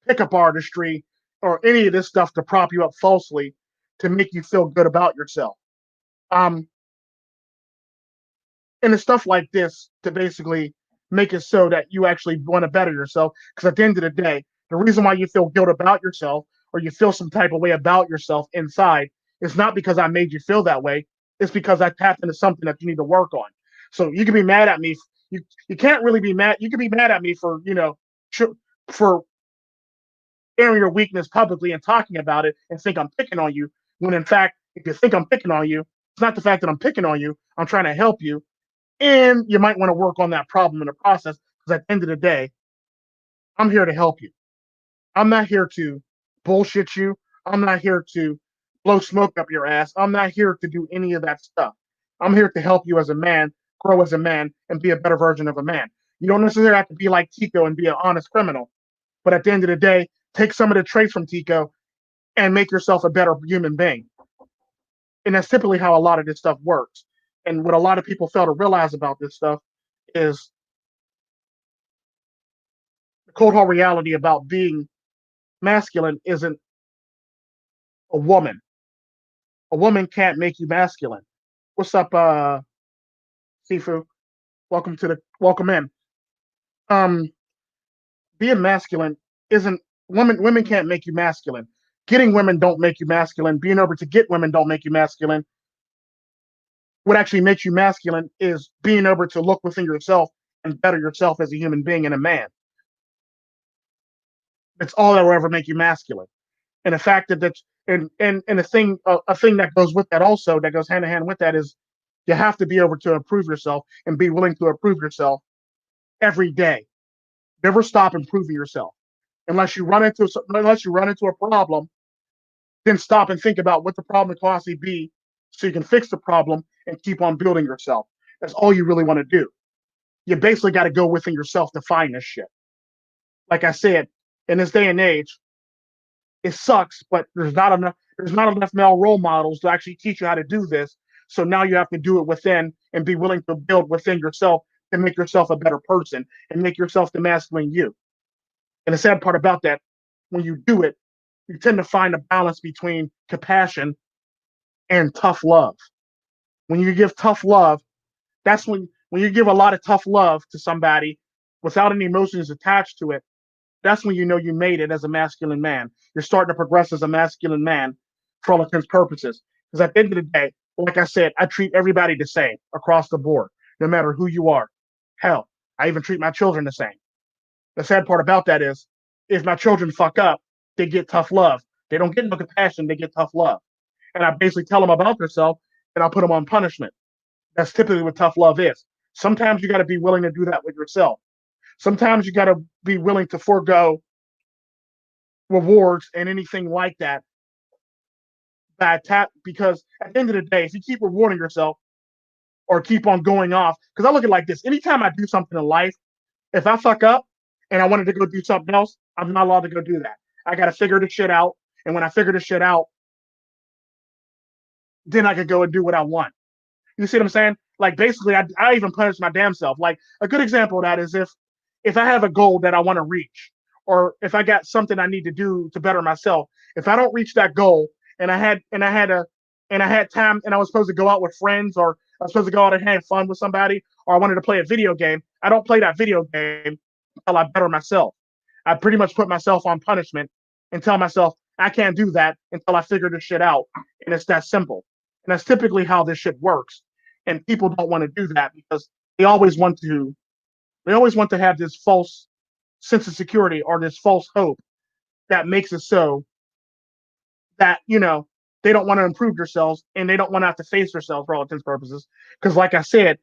pickup artistry or any of this stuff to prop you up falsely to make you feel good about yourself. Um, and it's stuff like this to basically make it so that you actually want to better yourself. Because at the end of the day, the reason why you feel guilt about yourself or you feel some type of way about yourself inside is not because I made you feel that way. It's because I tapped into something that you need to work on. So you can be mad at me. You can't really be mad. You can be mad at me for for airing your weakness publicly and talking about it and think I'm picking on you. When in fact, if you think I'm picking on you, it's not the fact that I'm picking on you. I'm trying to help you, and you might want to work on that problem in the process, because at the end of the day, I'm here to help you. I'm not here to bullshit you. I'm not here to blow smoke up your ass. I'm not here to do any of that stuff. I'm here to help you as a man, grow as a man, and be a better version of a man. You don't necessarily have to be like Tico and be an honest criminal, but at the end of the day, take some of the traits from Tico and make yourself a better human being. And that's typically how a lot of this stuff works. And what a lot of people fail to realize about this stuff is the cold hard reality about being masculine isn't a woman. A woman can't make you masculine. What's up, Sifu? Welcome in. Um, Being masculine isn't women can't make you masculine. Getting women don't make you masculine. Being able to get women don't make you masculine. What actually makes you masculine is being able to look within yourself and better yourself as a human being and a man. That's all that will ever make you masculine. And the fact that that's and a thing that goes with that also, that goes hand in hand with that, is you have to be able to improve yourself and be willing to improve yourself every day. Never stop improving yourself unless you run into a problem. Then stop and think about what the problem could possibly be, so you can fix the problem and keep on building yourself. That's all you really want to do. You basically got to go within yourself to find this shit. Like I said, in this day and age, it sucks, but there's not enough male role models to actually teach you how to do this. So now you have to do it within and be willing to build within yourself and make yourself a better person and make yourself the masculine you. And the sad part about that, when you do it, you tend to find a balance between compassion and tough love. When you give tough love, that's when you give a lot of tough love to somebody without any emotions attached to it, that's when you know you made it as a masculine man. You're starting to progress as a masculine man for all intents and purposes. Because at the end of the day, Like I said, I treat everybody the same across the board, no matter who you are. Hell, I even treat my children the same. The sad part about that is, if my children fuck up, they get tough love. They don't get no compassion, they get tough love. And I basically tell them about themselves and I'll put them on punishment. That's typically what tough love is. Sometimes you got to be willing to do that with yourself. Sometimes you got to be willing to forego rewards and anything like that because at the end of the day, if you keep rewarding yourself or keep on going off, because I look at it like this: anytime I do something in life, if I fuck up and I wanted to go do something else, I'm not allowed to go do that. I got to figure this shit out, and when I figure this shit out, then I could go and do what I want. You see what I'm saying? Like basically, I even punish my damn self. Like a good example of that is if I have a goal that I want to reach, or if I got something I need to do to better myself, if I don't reach that goal, and I had time, and I was supposed to go out with friends, or I was supposed to go out and have fun with somebody, or I wanted to play a video game, I don't play that video game until I better myself. I pretty much put myself on punishment and tell myself I can't do that until I figure this shit out, and it's that simple. And that's typically how this shit works. And people don't want to do that because they always want to they always want to have this false sense of security or this false hope that makes it so that they don't want to improve themselves and they don't want to have to face themselves for all intents and purposes. Because like I said,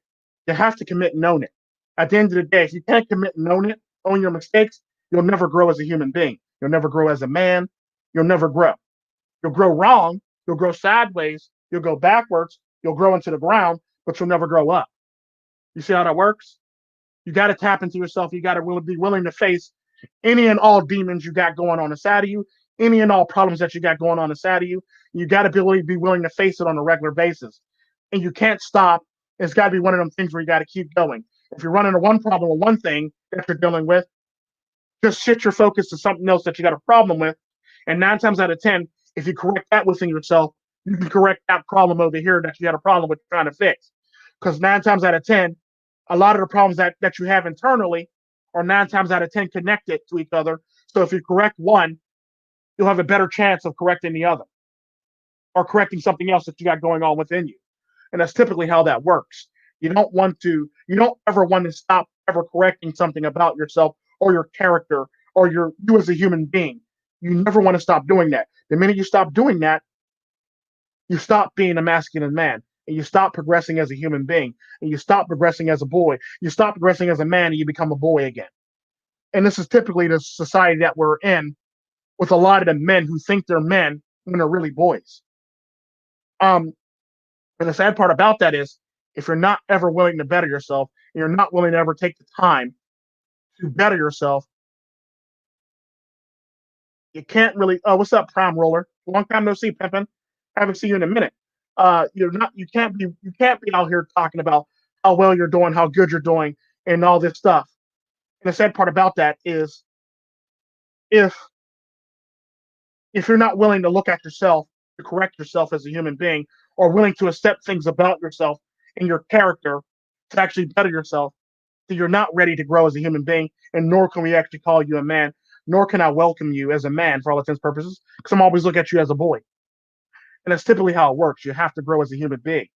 you have to commit and own it. At the end of the day, if you can't commit and own your mistakes, you'll never grow as a human being. You'll never grow as a man. You'll never grow. You'll grow wrong. You'll grow sideways. You'll go backwards. You'll grow into the ground, but you'll never grow up. You see how that works? You got to tap into yourself. You got to really be willing to face any and all demons you got going on inside of you, any and all problems that you got going on inside of you. You got to be willing to face it on a regular basis. And you can't stop. It's got to be one of them things where you got to keep going. If you're running into one problem or one thing that you're dealing with, just shift your focus to something else that you got a problem with. And 9 times out of 10, if you correct that within yourself, you can correct that problem over here that you had a problem with trying to fix. Because 9 times out of 10, a lot of the problems that you have internally are 9 times out of 10 connected to each other. So if you correct one, you'll have a better chance of correcting the other or correcting something else that you got going on within you. And that's typically how that works. You don't ever want to stop ever correcting something about yourself or your character or you as a human being. You never want to stop doing that. The minute you stop doing that, you stop being a masculine man and you stop progressing as a human being and you stop progressing as a boy. You stop progressing as a man and you become a boy again. And this is typically the society that we're in with a lot of the men who think they're men when they're really boys. Um, and the sad part about that is if you're not ever willing to better yourself and you're not willing to ever take the time to better yourself, you can't really. Oh, what's up, Prime Roller? Long time no see, Pimpin. Haven't seen you in a minute. You're not. You can't be out here talking about how well you're doing, how good you're doing, and all this stuff. And the sad part about that is if if you're not willing to look at yourself to correct yourself as a human being, or willing to accept things about yourself and your character to actually better yourself, then you're not ready to grow as a human being, and nor can we actually call you a man, nor can I welcome you as a man for all intents and purposes, because I'm always looking at you as a boy. And that's typically how it works. You have to grow as a human being.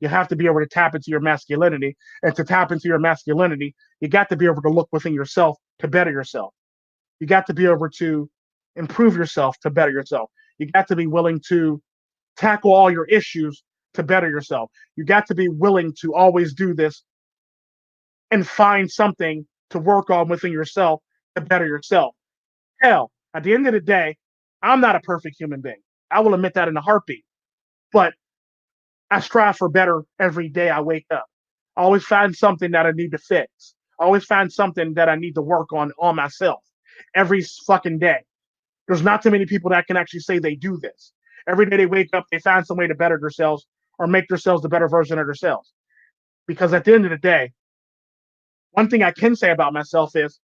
You have to be able to tap into your masculinity. And to tap into your masculinity, you got to be able to look within yourself to better yourself. You got to be able to improve yourself to better yourself. You got to be willing to tackle all your issues to better yourself. You got to be willing to always do this and find something to work on within yourself to better yourself. Hell, at the end of the day, I'm not a perfect human being. I will admit that in a heartbeat. But I strive for better every day I wake up. I always find something that I need to fix. I always find something that I need to work on myself every fucking day. There's not too many people that can actually say they do this. Every day they wake up, they find some way to better themselves or make themselves the better version of themselves. Because at the end of the day, one thing I can say about myself is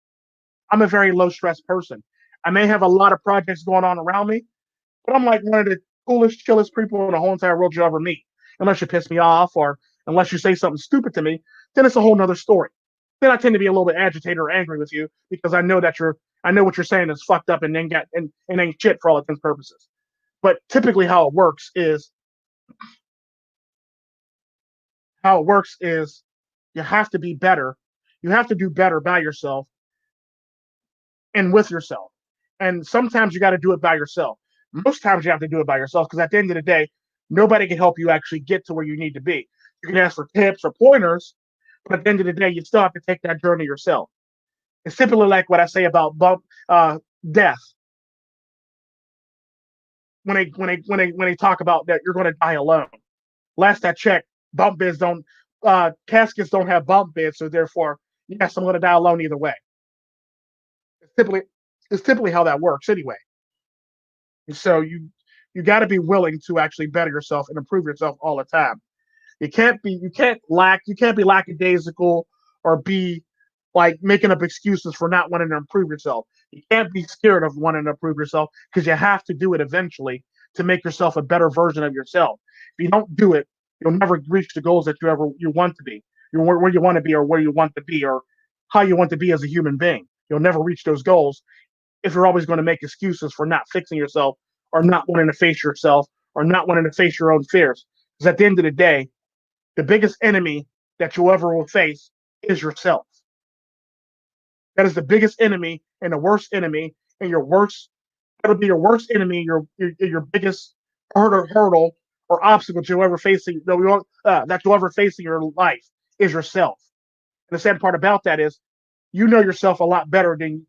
I'm a very low stress person. I may have a lot of projects going on around me, but I'm like one of the coolest, chillest people in the whole entire world you'll ever meet. Unless you piss me off or unless you say something stupid to me, then it's a whole nother story. Then I tend to be a little bit agitated or angry with you because I know what you're saying is fucked up and ain't shit for all intents and purposes. But typically how it works is How it works is you have to be better. You have to do better by yourself and with yourself. And sometimes you got to do it by yourself. Most times you have to do it by yourself because at the end of the day, nobody can help you actually get to where you need to be. You can ask for tips or pointers, but at the end of the day, you still have to take that journey yourself. It's typically like what I say about death. When they talk about that you're going to die alone. Last I checked, bump beds don't caskets don't have bump beds, so therefore, yes, I'm going to die alone either way. It's typically it's typically how that works anyway. And so you got to be willing to actually better yourself and improve yourself all the time. You can't be lackadaisical or be like making up excuses for not wanting to improve yourself. You can't be scared of wanting to improve yourself because you have to do it eventually to make yourself a better version of yourself. If you don't do it, you'll never reach the goals that you want to be. You're where you want to be or where you want to be or how you want to be as a human being. You'll never reach those goals if you're always going to make excuses for not fixing yourself or not wanting to face yourself or not wanting to face your own fears. Because at the end of the day, the biggest enemy that you ever will face is yourself. That is the biggest enemy and the worst enemy, and your worst. That'll be your worst enemy, your biggest hurdle or obstacle that you'll ever facing that you'll ever face in your life is yourself. And the sad part about that is, you know yourself a lot better than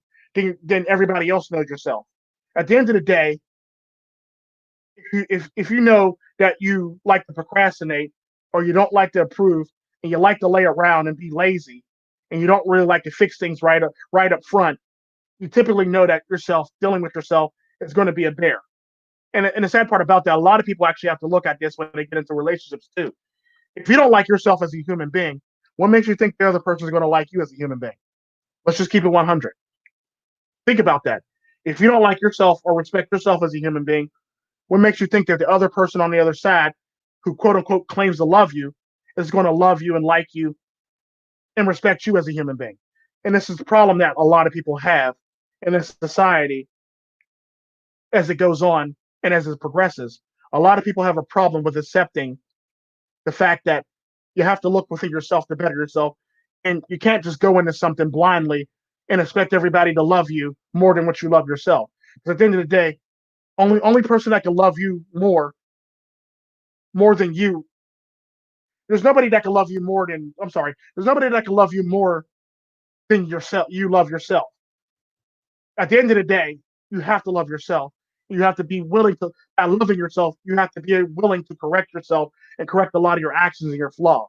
everybody else knows yourself. At the end of the day, if you know that you like to procrastinate or you don't like to approve and you like to lay around and be lazy and you don't really like to fix things right up front, you typically know that yourself dealing with yourself is going to be a bear. And the sad part about that, a lot of people actually have to look at this when they get into relationships too. If you don't like yourself as a human being, what makes you think the other person is going to like you as a human being? Let's just keep it 100. Think about that. If you don't like yourself or respect yourself as a human being, what makes you think that the other person on the other side, who quote unquote claims to love you, is going to love you and like you and respect you as a human being? And this is the problem that a lot of people have in this society as it goes on and as it progresses. A lot of people have a problem with accepting the fact that you have to look within yourself to better yourself. And you can't just go into something blindly and expect everybody to love you more than what you love yourself. Because at the end of the day, only person that can love you more than you. There's nobody that can love you more than I'm sorry. There's nobody that can love you more than yourself. You love yourself. At the end of the day, you have to love yourself. You have to be willing to, by loving yourself, you have to be willing to correct yourself and correct a lot of your actions and your flaws.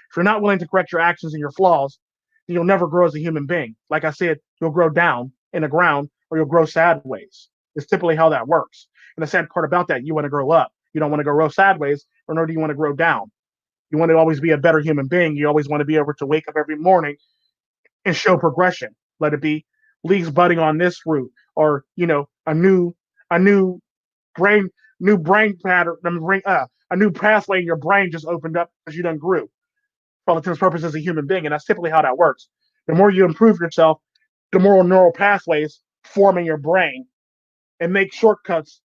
If you're not willing to correct your actions and your flaws, then you'll never grow as a human being. Like I said, you'll grow down in the ground or you'll grow sideways. It's typically how that works. And the sad part about that, you want to grow up. You don't want to grow sideways, or nor do you want to grow down. You want to always be a better human being. You always want to be able to wake up every morning and show progression. Let it be leaves budding on this root, or a brain new brain pattern, a new pathway in your brain just opened up because you done grew. For all intents and purposes, as a human being, and that's typically how that works. The more you improve yourself, the more neural pathways form in your brain and make shortcuts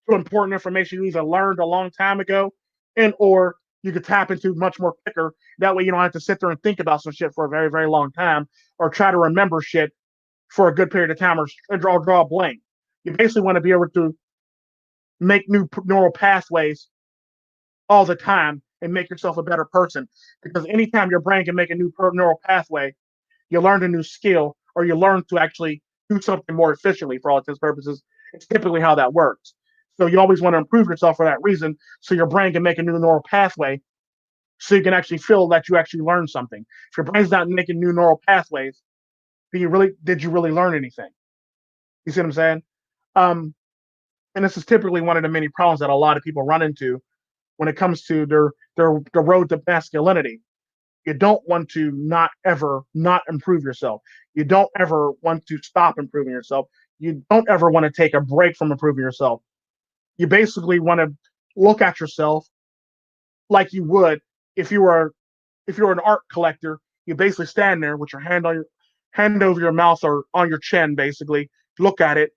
to important information you either learned a long time ago and or you could tap into much more quicker. That way you don't have to sit there and think about some shit for a very, very long time or try to remember shit for a good period of time or draw a blank. You basically want to be able to make new neural pathways all the time and make yourself a better person. Because anytime your brain can make a new neural pathway, you learn a new skill or you learn to actually do something more efficiently for all intents and purposes. It's typically how that works. So you always want to improve yourself for that reason, so your brain can make a new neural pathway, so you can actually feel that you actually learned something. If your brain's not making new neural pathways, then did you really learn anything? You see what I'm saying? Um, and this is typically one of the many problems that a lot of people run into when it comes to the road to masculinity. You don't want to not ever not improve yourself. You don't ever want to stop improving yourself. You don't ever want to take a break from improving yourself. You basically want to look at yourself like you would if you were an art collector. You basically stand there with your hand over your mouth or on your chin, basically look at it,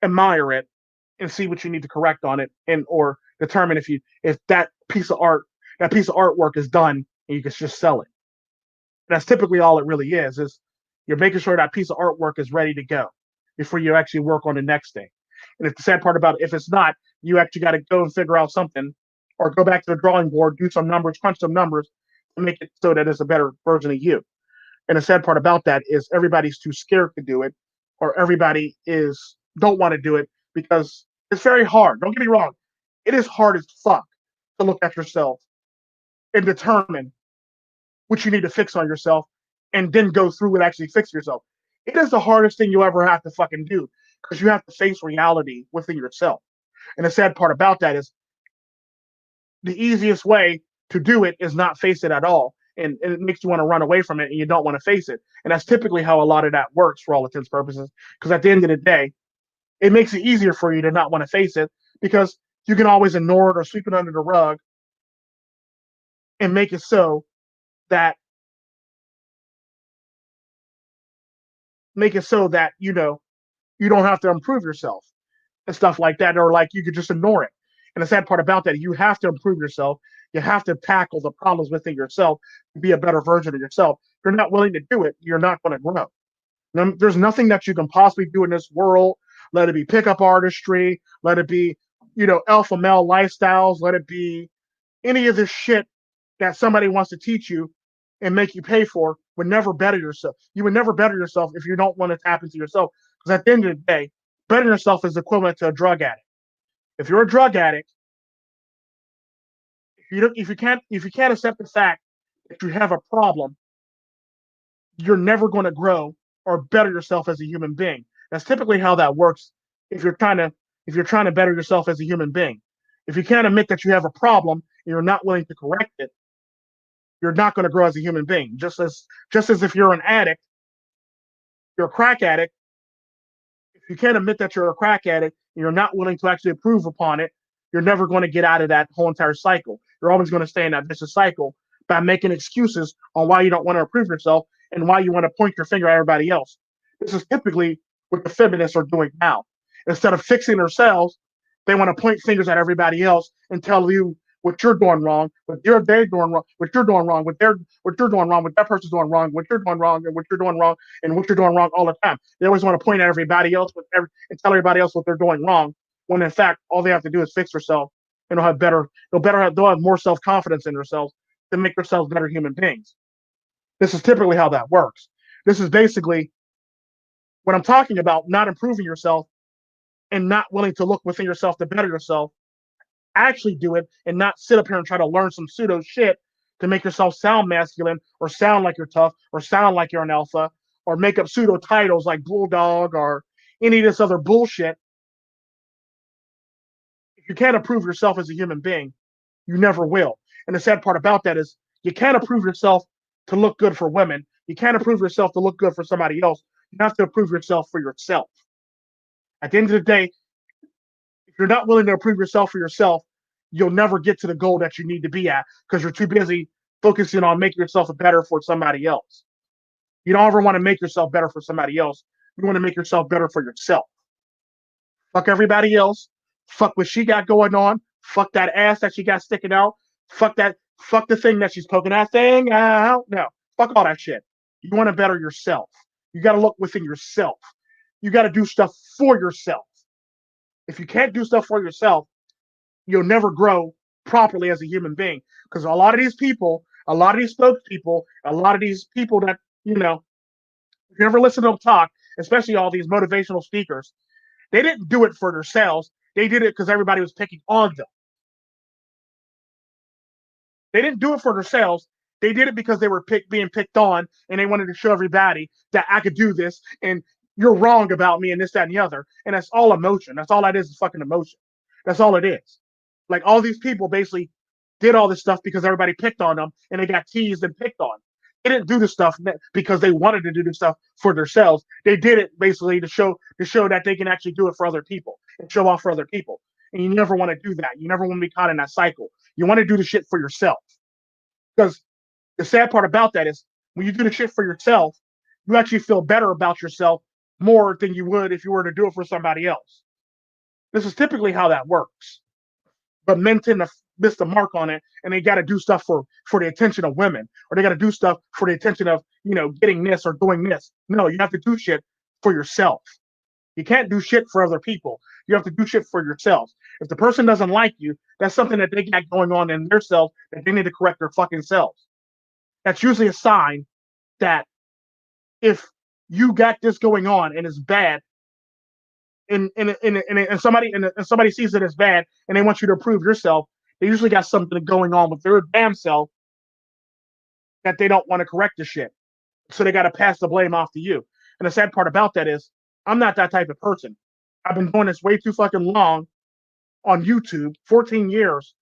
admire it, and see what you need to correct on it, and or determine if that piece of art That piece of artwork is done and you can just sell it. That's typically all it really is you're making sure that piece of artwork is ready to go before you actually work on the next thing. And if the sad part about it, if it's not, you actually got to go and figure out something or go back to the drawing board, do some numbers, crunch some numbers to make it so that it's a better version of you. And the sad part about that is everybody's too scared to do it, or everybody is don't want to do it because it's very hard. Don't get me wrong. It is hard as fuck to look at yourself and determine what you need to fix on yourself and then go through and actually fix yourself. It is the hardest thing you'll ever have to fucking do because you have to face reality within yourself. And the sad part about that is the easiest way to do it is not face it at all. And it makes you want to run away from it and you don't want to face it. And that's typically how a lot of that works for all intents and purposes. Because at the end of the day, it makes it easier for you to not want to face it because you can always ignore it or sweep it under the rug and make it so that you know you don't have to improve yourself and stuff like that, or like you could just ignore it. And the sad part about that, you have to improve yourself. You have to tackle the problems within yourself to be a better version of yourself. If you're not willing to do it, you're not going to grow. There's nothing that you can possibly do in this world. Let it be pickup artistry, let it be, alpha male lifestyles, let it be any of this shit that somebody wants to teach you and make you pay for would never better yourself. You would never better yourself if you don't want to tap into yourself. Because at the end of the day, bettering yourself is equivalent to a drug addict. If you're a drug addict, if you can't accept the fact that you have a problem, you're never going to grow or better yourself as a human being. That's typically how that works. If you're trying to better yourself as a human being, if you can't admit that you have a problem and you're not willing to correct it, you're not going to grow as a human being. Just as if you're an addict, you're a crack addict. If you can't admit that you're a crack addict and you're not willing to actually improve upon it, you're never going to get out of that whole entire cycle. You're always going to stay in that vicious cycle by making excuses on why you don't want to improve yourself and why you want to point your finger at everybody else. This is typically what the feminists are doing now. Instead of fixing themselves, they want to point fingers at everybody else and tell you what you're doing wrong, they're doing wrong, what you're doing wrong, what you're doing wrong, what that person's doing wrong, what you're doing wrong, and what you're doing wrong, and what you're doing wrong all the time. They always want to point at everybody else and tell everybody else what they're doing wrong, when in fact all they have to do is fix themselves, and they'll have more self-confidence in themselves to make themselves better human beings. This is typically how that works. This is basically what I'm talking about, not improving yourself and not willing to look within yourself to better yourself. Actually do it and not sit up here and try to learn some pseudo shit to make yourself sound masculine or sound like you're tough or sound like you're an alpha or make up pseudo titles like bulldog or any of this other bullshit. If you can't improve yourself as a human being, you never will. And the sad part about that is you can't improve yourself to look good for women. You can't improve yourself to look good for somebody else. You have to improve yourself for yourself. At the end of the day, if you're not willing to improve yourself for yourself, you'll never get to the goal that you need to be at because you're too busy focusing on making yourself better for somebody else. You don't ever want to make yourself better for somebody else. You want to make yourself better for yourself. Fuck everybody else. Fuck what she got going on. Fuck that ass that she got sticking out. Fuck that. Fuck the thing that she's poking that thing out. No. Fuck all that shit. You want to better yourself. You got to look within yourself. You got to do stuff for yourself. If you can't do stuff for yourself, you'll never grow properly as a human being. Because a lot of these people, a lot of these spokespeople, a lot of these people that, if you ever listen to them talk, especially all these motivational speakers, they didn't do it for themselves. They did it because everybody was picking on them. They didn't do it for themselves. They did it because they were being picked on and they wanted to show everybody that I could do this and you're wrong about me and this, that, and the other. And that's all emotion. That's all that is fucking emotion. That's all it is. Like all these people basically did all this stuff because everybody picked on them and they got teased and picked on. They didn't do this stuff because they wanted to do this stuff for themselves. They did it basically to show that they can actually do it for other people and show off for other people. And you never want to do that. You never want to be caught in that cycle. You want to do the shit for yourself. Because the sad part about that is when you do the shit for yourself, you actually feel better about yourself more than you would if you were to do it for somebody else. This is typically how that works. but men tend to miss the mark on it, and they got to do stuff for the attention of women, or they got to do stuff for the attention of getting this or doing this. No, you have to do shit for yourself. You can't do shit for other people. You have to do shit for yourself. If the person doesn't like you, that's something that they got going on in their self that they need to correct their fucking selves. That's usually a sign that if you got this going on and it's bad, and somebody sees it as bad and they want you to improve yourself, they usually got something going on with their damn self that they don't want to correct the shit. So they got to pass the blame off to you. And the sad part about that is I'm not that type of person. I've been doing this way too fucking long on YouTube, 14 years,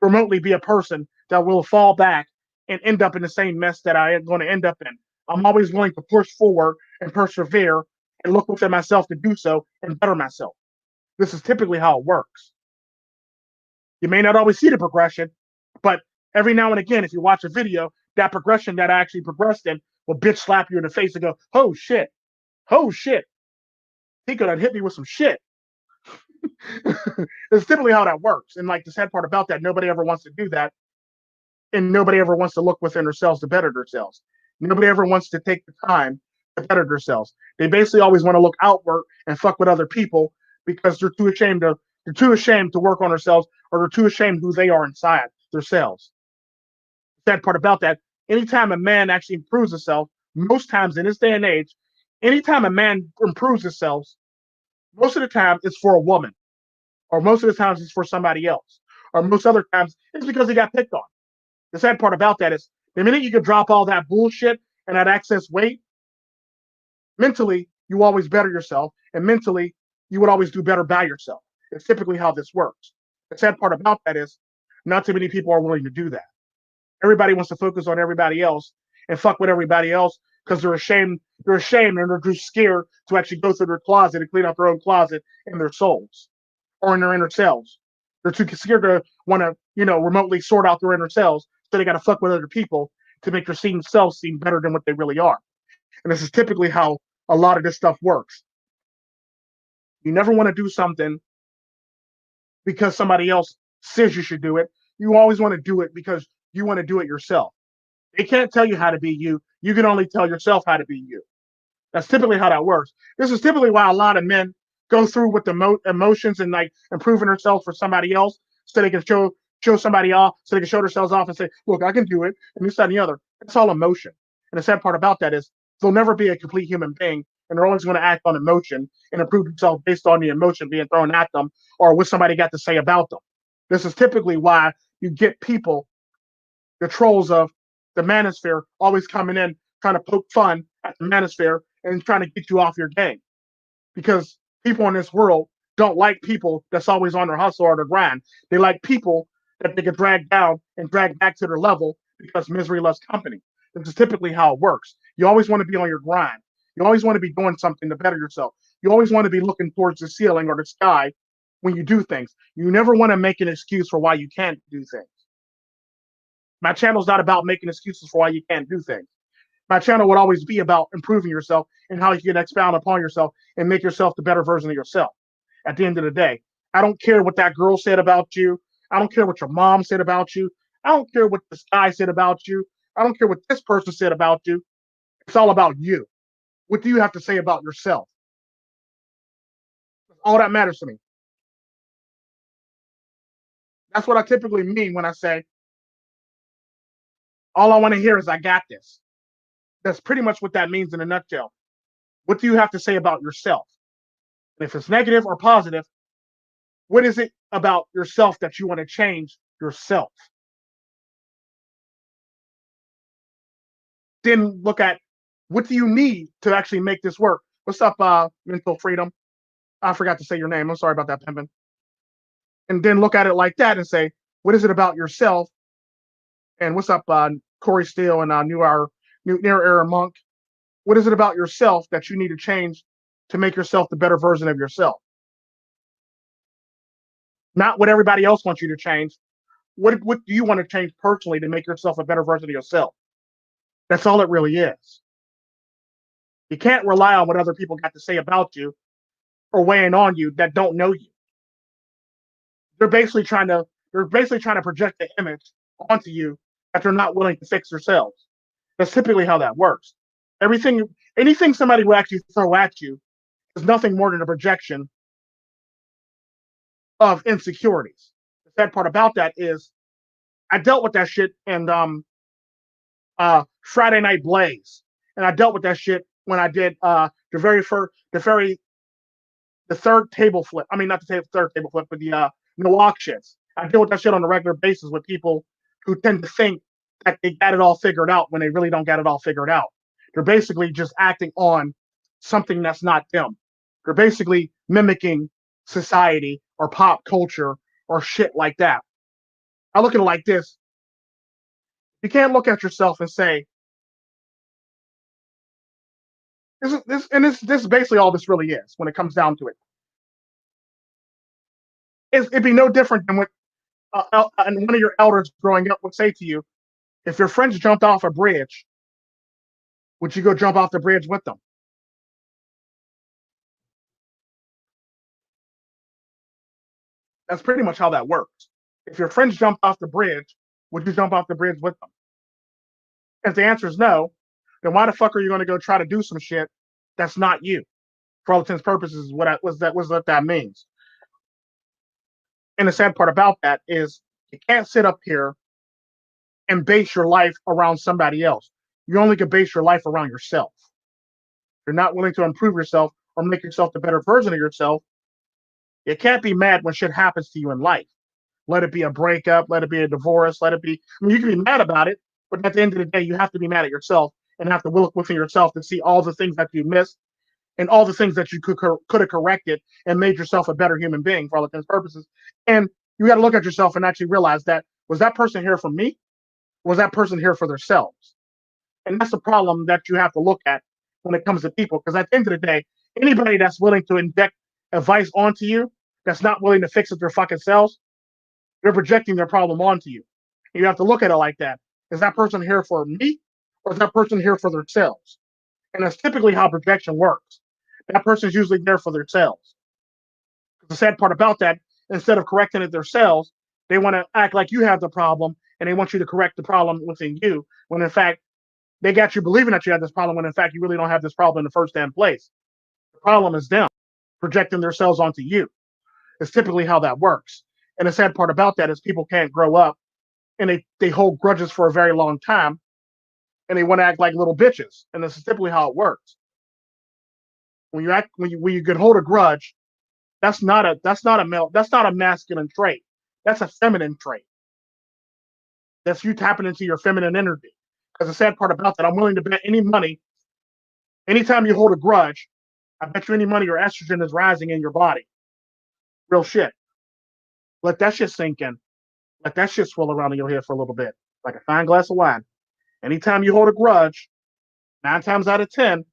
to remotely be a person that will fall back and end up in the same mess that I am going to end up in. I'm always willing to push forward and persevere and look within myself to do so and better myself. This is typically how it works. You may not always see the progression, but every now and again, if you watch a video, that progression that I actually progressed in will bitch slap you in the face and go, oh shit, Tico done hit me with some shit. It's typically how that works. And like the sad part about that, nobody ever wants to do that. And nobody ever wants to look within themselves to better themselves. Nobody ever wants to take the time to better themselves. They basically always want to look outward and fuck with other people because they're too ashamed to work on themselves, or they're too ashamed who they are inside themselves. The sad part about that, anytime a man actually improves himself, most times in this day and age, anytime a man improves himself, most of the time it's for a woman, or most of the times it's for somebody else, or most other times it's because he got picked on. The sad part about that is the minute you can drop all that bullshit and that excess weight, mentally you always better yourself, and mentally you would always do better by yourself. It's typically how this works. The sad part about that is not too many people are willing to do that. Everybody wants to focus on everybody else and fuck with everybody else because they're ashamed. They're ashamed and they're just scared to actually go through their closet and clean up their own closet in their souls or in their inner selves. They're too scared to want to, remotely sort out their inner selves. So they got to fuck with other people to make their selves seem better than what they really are. And this is typically how a lot of this stuff works. You never want to do something because somebody else says you should do it. You always want to do it because you want to do it yourself. They can't tell you how to be you. You can only tell yourself how to be you. That's typically how that works. This is typically why a lot of men go through with the emotions and like improving themselves for somebody else, so they can show somebody off, so they can show themselves off and say, "Look, I can do it," and this, that, and the other. It's all emotion. And the sad part about that is they'll never be a complete human being, and they're always going to act on emotion and improve themselves based on the emotion being thrown at them or what somebody got to say about them. This is typically why you get people, the trolls of the manosphere, always coming in trying to poke fun at the manosphere and trying to get you off your game. Because people in this world don't like people that's always on their hustle or their grind. They like people that they can drag down and drag back to their level because misery loves company. This is typically how it works. You always want to be on your grind. You always want to be doing something to better yourself. You always want to be looking towards the ceiling or the sky when you do things. You never want to make an excuse for why you can't do things. My channel's not about making excuses for why you can't do things. My channel would always be about improving yourself and how you can expound upon yourself and make yourself the better version of yourself. At the end of the day, I don't care what that girl said about you. I don't care what your mom said about you. I don't care what this guy said about you. I don't care what this person said about you. It's all about you. What do you have to say about yourself? All that matters to me. That's what I typically mean when I say, all I want to hear is I got this. That's pretty much what that means in a nutshell. What do you have to say about yourself? And if it's negative or positive, what is it about yourself that you want to change yourself? Then look at what do you need to actually make this work? What's up, Mental Freedom? I forgot to say your name. I'm sorry about that, Pimpin. And then look at it like that and say, what is it about yourself? And what's up, Corey Steele and New Era Monk? What is it about yourself that you need to change to make yourself the better version of yourself? Not what everybody else wants you to change. What do you want to change personally to make yourself a better version of yourself? That's all it really is. You can't rely on what other people got to say about you or weighing on you that don't know you. They're basically trying to They're basically trying to project an image onto you that they're not willing to fix themselves. That's typically how that works. Anything somebody will actually throw at you is nothing more than a projection of insecurities. The sad part about that is I dealt with that shit in Friday Night Blaze, and I dealt with that shit when I did the third table flip. I mean, not the third table flip, but the Milwaukee shits. I deal with that shit on a regular basis with people who tend to think that they got it all figured out when they really don't got it all figured out. They're basically just acting on something that's not them. They're basically mimicking society or pop culture or shit like that. I look at it like this. You can't look at yourself and say, this is basically all this really is when it comes down to it. It'd be no different than what and one of your elders growing up would say to you: if your friends jumped off a bridge, would you go jump off the bridge with them? That's pretty much how that works. If your friends jumped off the bridge, would you jump off the bridge with them? If the answer is no, then why the fuck are you going to go try to do some shit that's not you? For all intents and purposes, what that means. And the sad part about that is you can't sit up here and base your life around somebody else. You only can base your life around yourself. You're not willing to improve yourself or make yourself the better version of yourself. You can't be mad when shit happens to you in life. Let it be a breakup, let it be a divorce, let it be. I mean, you can be mad about it, but at the end of the day, you have to be mad at yourself and have to look within yourself to see all the things that you missed and all the things that you could have corrected and made yourself a better human being for all intents and purposes. And you got to look at yourself and actually realize that was that person here for me? Was that person here for themselves? And that's the problem that you have to look at when it comes to people. Because at the end of the day, anybody that's willing to inject advice onto you, that's not willing to fix it their fucking selves, they're projecting their problem onto you. And you have to look at it like that. Is that person here for me, or is that person here for themselves? And that's typically how projection works. That person's usually there for themselves. The sad part about that, instead of correcting it themselves, they want to act like you have the problem and they want you to correct the problem within you, when in fact, they got you believing that you have this problem when in fact you really don't have this problem in the first damn place. The problem is them projecting themselves onto you. It's typically how that works. And the sad part about that is people can't grow up and they hold grudges for a very long time and they want to act like little bitches. And this is typically how it works. When you can hold a grudge, that's not a masculine trait. That's a feminine trait. That's you tapping into your feminine energy. Because the sad part about that, I'm willing to bet any money, anytime you hold a grudge, I bet you any money your estrogen is rising in your body. Real shit. Let that shit sink in. Let that shit swirl around in your head for a little bit, like a fine glass of wine. Anytime you hold a grudge, 9 times out of 10,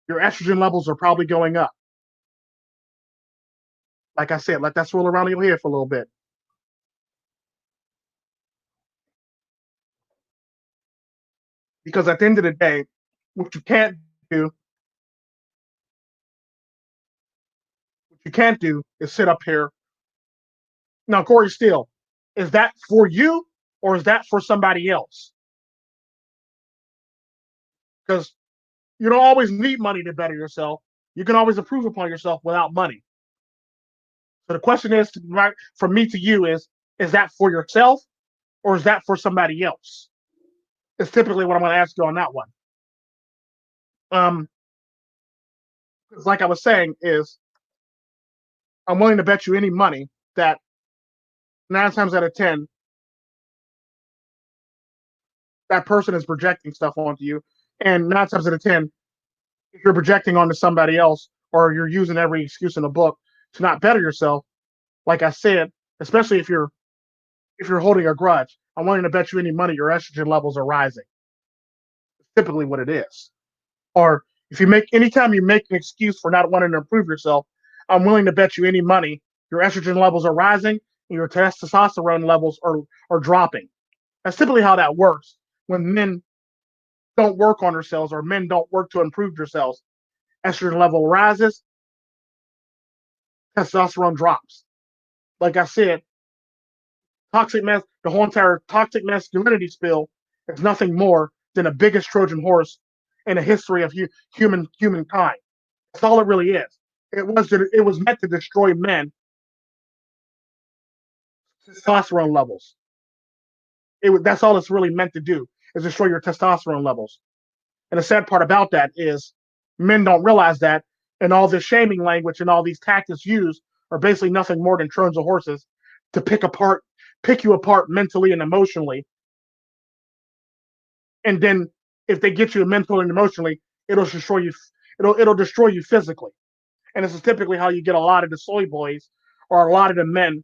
your estrogen levels are probably going up. Like I said, let that swirl around in your head for a little bit. Because at the end of the day, what do, what you can't do is sit up here. Now, Corey Steele, is that for you or is that for somebody else? Because you don't always need money to better yourself. You can always improve upon yourself without money. So the question is, right, from me to you is that for yourself or is that for somebody else? It's typically what I'm going to ask you on that one. Like I was saying, is I'm willing to bet you any money that 9 times out of 10, that person is projecting stuff onto you, and 9 times out of 10, if you're projecting onto somebody else or you're using every excuse in the book to not better yourself, like I said, especially if you're holding a grudge, I'm willing to bet you any money your estrogen levels are rising. It's typically what it is. Or if anytime you make an excuse for not wanting to improve yourself, I'm willing to bet you any money your estrogen levels are rising and your testosterone levels are dropping. That's typically how that works when men don't work on themselves or men don't work to improve themselves. Estrogen level rises, testosterone drops. Like I said, The whole entire toxic masculinity spill is nothing more than the biggest Trojan horse in the history of humankind. That's all it really is. It was meant to destroy men, testosterone levels. That's all it's really meant to do is destroy your testosterone levels. And the sad part about that is men don't realize that, and all this shaming language and all these tactics used are basically nothing more than Trojans horses to pick you apart mentally and emotionally. And then if they get you mentally and emotionally, it'll destroy you. It'll destroy you physically. And this is typically how you get a lot of the soy boys or a lot of the men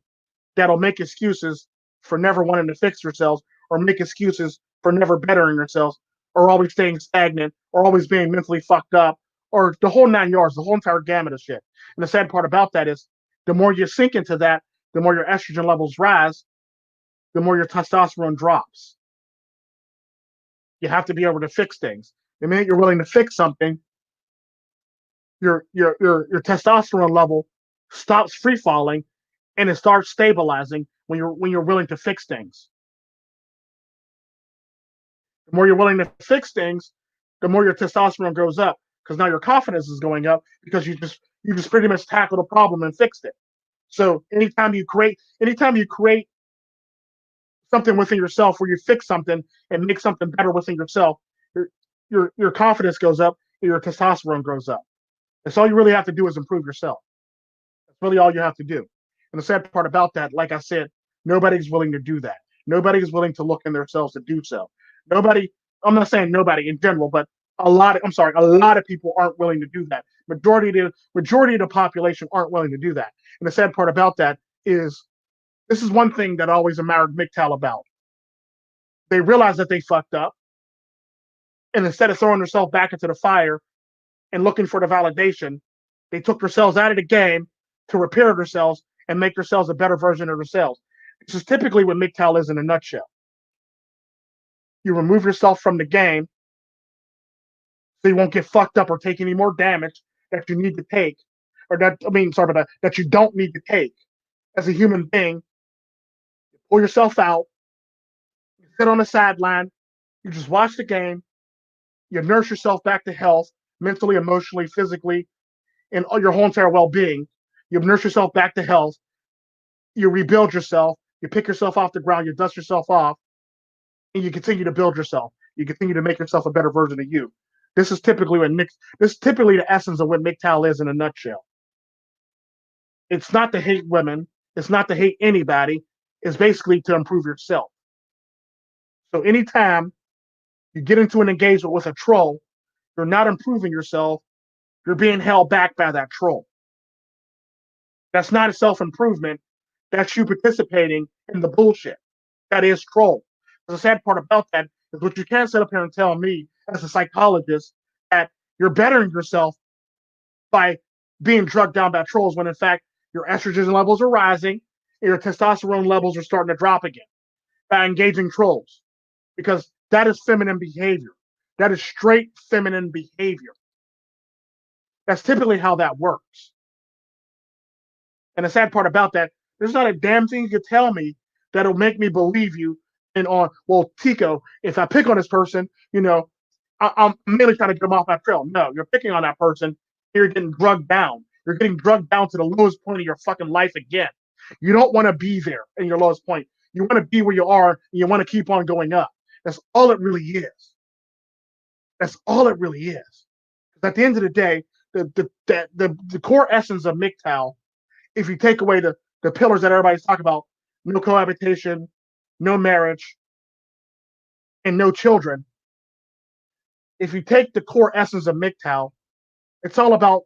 that'll make excuses for never wanting to fix themselves or make excuses for never bettering themselves or always staying stagnant or always being mentally fucked up or the whole 9 yards, the whole entire gamut of shit. And the sad part about that is the more you sink into that, the more your estrogen levels rise, the more your testosterone drops. You have to be able to fix things. The minute you're willing to fix something, your testosterone level stops free falling and it starts stabilizing when you're willing to fix things. The more you're willing to fix things, the more your testosterone goes up because now your confidence is going up because you just pretty much tackled a problem and fixed it. So anytime you create something within yourself where you fix something and make something better within yourself, your confidence goes up and your testosterone goes up. That's all you really have to do is improve yourself. That's really all you have to do. And the sad part about that, like I said, nobody's willing to do that. Nobody is willing to look in themselves to do so. Nobody, I'm not saying nobody in general, but a lot of people aren't willing to do that. Majority of the population aren't willing to do that. And the sad part about that is this is one thing that I always admired MGTOW about. They realized that they fucked up, and instead of throwing themselves back into the fire and looking for the validation, they took themselves out of the game to repair themselves and make themselves a better version of themselves. This is typically what MGTOW is in a nutshell. You remove yourself from the game so you won't get fucked up or take any more damage that you need to take, or that you don't need to take as a human being. You pull yourself out, you sit on the sideline, you just watch the game, you nurse yourself back to health, mentally, emotionally, physically, and your whole entire well-being. You nurse yourself back to health, you rebuild yourself, you pick yourself off the ground, you dust yourself off, and you continue to build yourself. You continue to make yourself a better version of you. This is typically the essence of what MGTOW is in a nutshell. It's not to hate women. It's not to hate anybody. It's basically to improve yourself. So anytime you get into an engagement with a troll, you're not improving yourself. You're being held back by that troll. That's not a self-improvement. That's you participating in the bullshit. That is troll. The sad part about that is what you can't sit up here and tell me as a psychologist that you're bettering yourself by being drugged down by trolls when in fact your estrogen levels are rising and your testosterone levels are starting to drop again by engaging trolls. Because that is feminine behavior. That is straight feminine behavior. That's typically how that works. And the sad part about that, there's not a damn thing you could tell me that'll make me believe you and on, well, Tico, if I pick on this person, I'm merely trying to get them off my trail. No, you're picking on that person. You're getting drugged down. You're getting drugged down to the lowest point of your fucking life again. You don't want to be there in your lowest point. You want to be where you are, and you want to keep on going up. That's all it really is. That's all it really is. Because at the end of the day, the core essence of MGTOW, if you take away the pillars that everybody's talking about, no cohabitation, no marriage, and no children, if you take the core essence of MGTOW, it's all about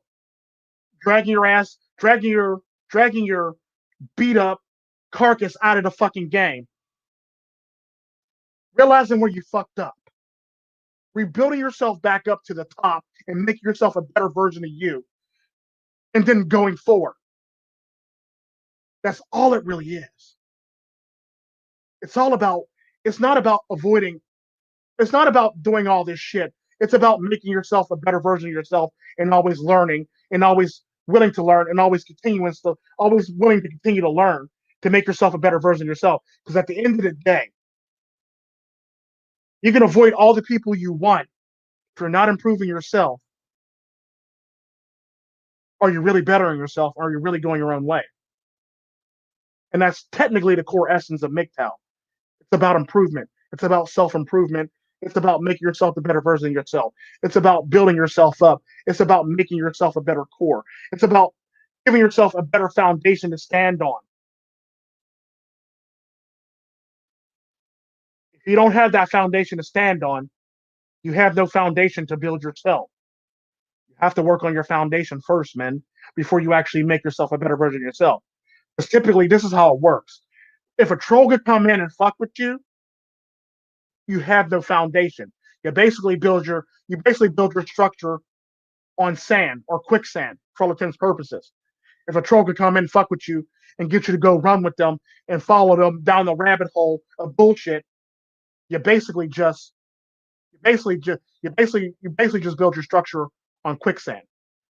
dragging your beat up carcass out of the fucking game, realizing where you fucked up, rebuilding yourself back up to the top and making yourself a better version of you, and then going forward. That's all it really is. It's not about avoiding, it's not about doing all this shit. It's about making yourself a better version of yourself and always learning and always willing to learn and always willing to continue to learn to make yourself a better version of yourself. Because at the end of the day, you can avoid all the people you want. If you're not improving yourself, are you really bettering yourself? Or are you really going your own way? And that's technically the core essence of MGTOW. It's about improvement. It's about self-improvement. It's about making yourself the better version of yourself. It's about building yourself up. It's about making yourself a better core. It's about giving yourself a better foundation to stand on. If you don't have that foundation to stand on, you have no foundation to build yourself. You have to work on your foundation first, man, before you actually make yourself a better version of yourself. Because typically, this is how it works. If a troll could come in and fuck with you, you have no foundation. You basically build your structure on sand or quicksand for all intents and purposes. If a troll could come in and fuck with you and get you to go run with them and follow them down the rabbit hole of bullshit, you basically just you basically just build your structure on quicksand.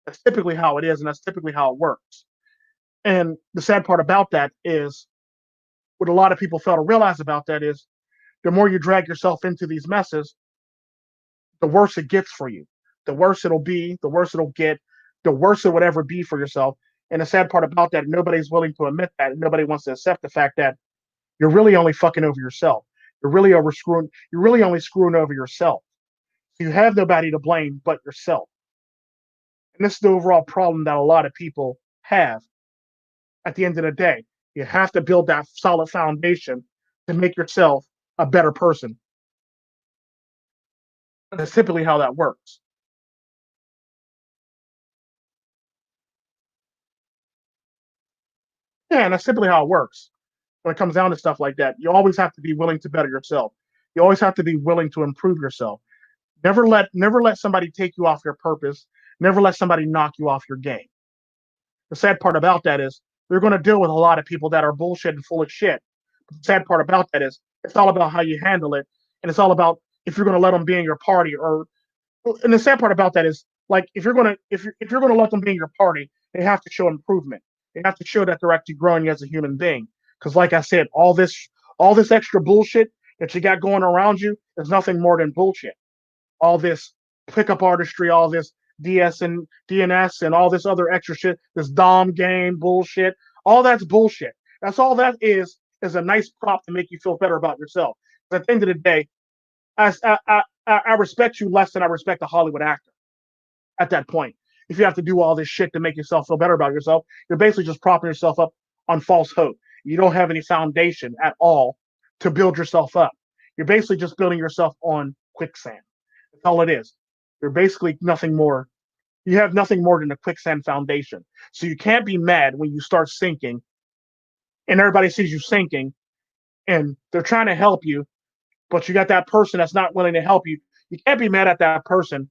That's typically how it is, and that's typically how it works. And the sad part about that is what a lot of people fail to realize about that is the more you drag yourself into these messes, the worse it gets for you. The worse it'll be, the worse it'll get, the worse it would ever be for yourself. And the sad part about that, nobody's willing to admit that, and nobody wants to accept the fact that you're really only fucking over yourself. You're really only screwing over yourself. You have nobody to blame but yourself. And this is the overall problem that a lot of people have at the end of the day. You have to build that solid foundation to make yourself a better person. That's typically how that works. Yeah, and that's simply how it works. When it comes down to stuff like that, you always have to be willing to better yourself. You always have to be willing to improve yourself. Never let somebody take you off your purpose. Never let somebody knock you off your game. The sad part about that is you're going to deal with a lot of people that are bullshit and full of shit. But the sad part about that is it's all about how you handle it, and it's all about if you're going to let them be in your party or. And the sad part about that is like if you're gonna let them be in your party, they have to show improvement. They have to show that they're actually growing as a human being. Because like I said, all this extra bullshit that you got going around you is nothing more than bullshit. All this pickup artistry, all this DS and DNS and all this other extra shit, this Dom game bullshit, all that's bullshit. That's all that is a nice prop to make you feel better about yourself. But at the end of the day, I respect you less than I respect a Hollywood actor at that point. If you have to do all this shit to make yourself feel better about yourself, you're basically just propping yourself up on false hope. You don't have any foundation at all to build yourself up. You're basically just building yourself on quicksand. That's all it is. You're basically nothing more. You have nothing more than a quicksand foundation. So you can't be mad when you start sinking and everybody sees you sinking and they're trying to help you, but you got that person that's not willing to help you. You can't be mad at that person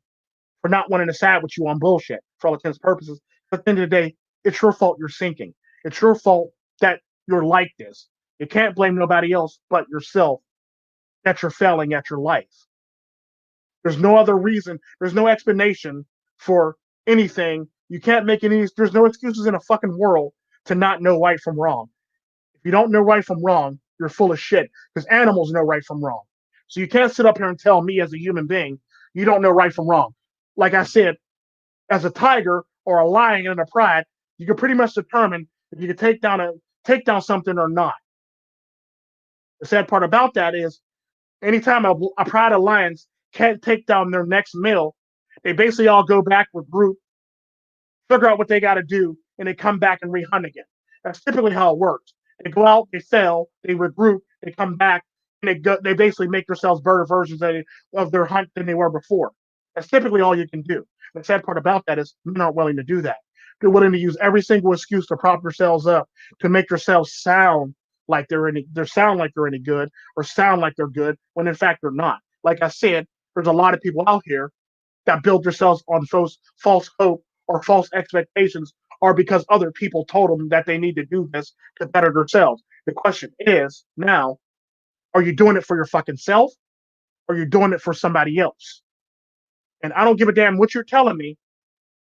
for not wanting to side with you on bullshit for all intents and purposes. But at the end of the day, it's your fault you're sinking. It's your fault that you're like this. You can't blame nobody else but yourself that you're failing at your life. There's no other reason. There's no explanation for anything. You can't make any. There's no excuses in a fucking world to not know right from wrong. If you don't know right from wrong, you're full of shit because animals know right from wrong. So you can't sit up here and tell me as a human being you don't know right from wrong. Like I said, as a tiger or a lion and a pride, you can pretty much determine if you can take down something or not. The sad part about that is anytime a pride of lions can't take down their next meal, they basically all go back with group, figure out what they got to do, and they come back and rehunt again. That's typically how it works. They go out, they fail, they regroup, they come back, and they basically make themselves better versions of their hunt than they were before. That's typically all you can do. The sad part about that is men aren't willing to do that. They're willing to use every single excuse to prop themselves up to make themselves sound like they're any good or sound like they're good when in fact they're not. Like I said, there's a lot of people out here that build themselves on false hope or false expectations or because other people told them that they need to do this to better themselves. The question is now, are you doing it for your fucking self or are you doing it for somebody else? And I don't give a damn what you're telling me.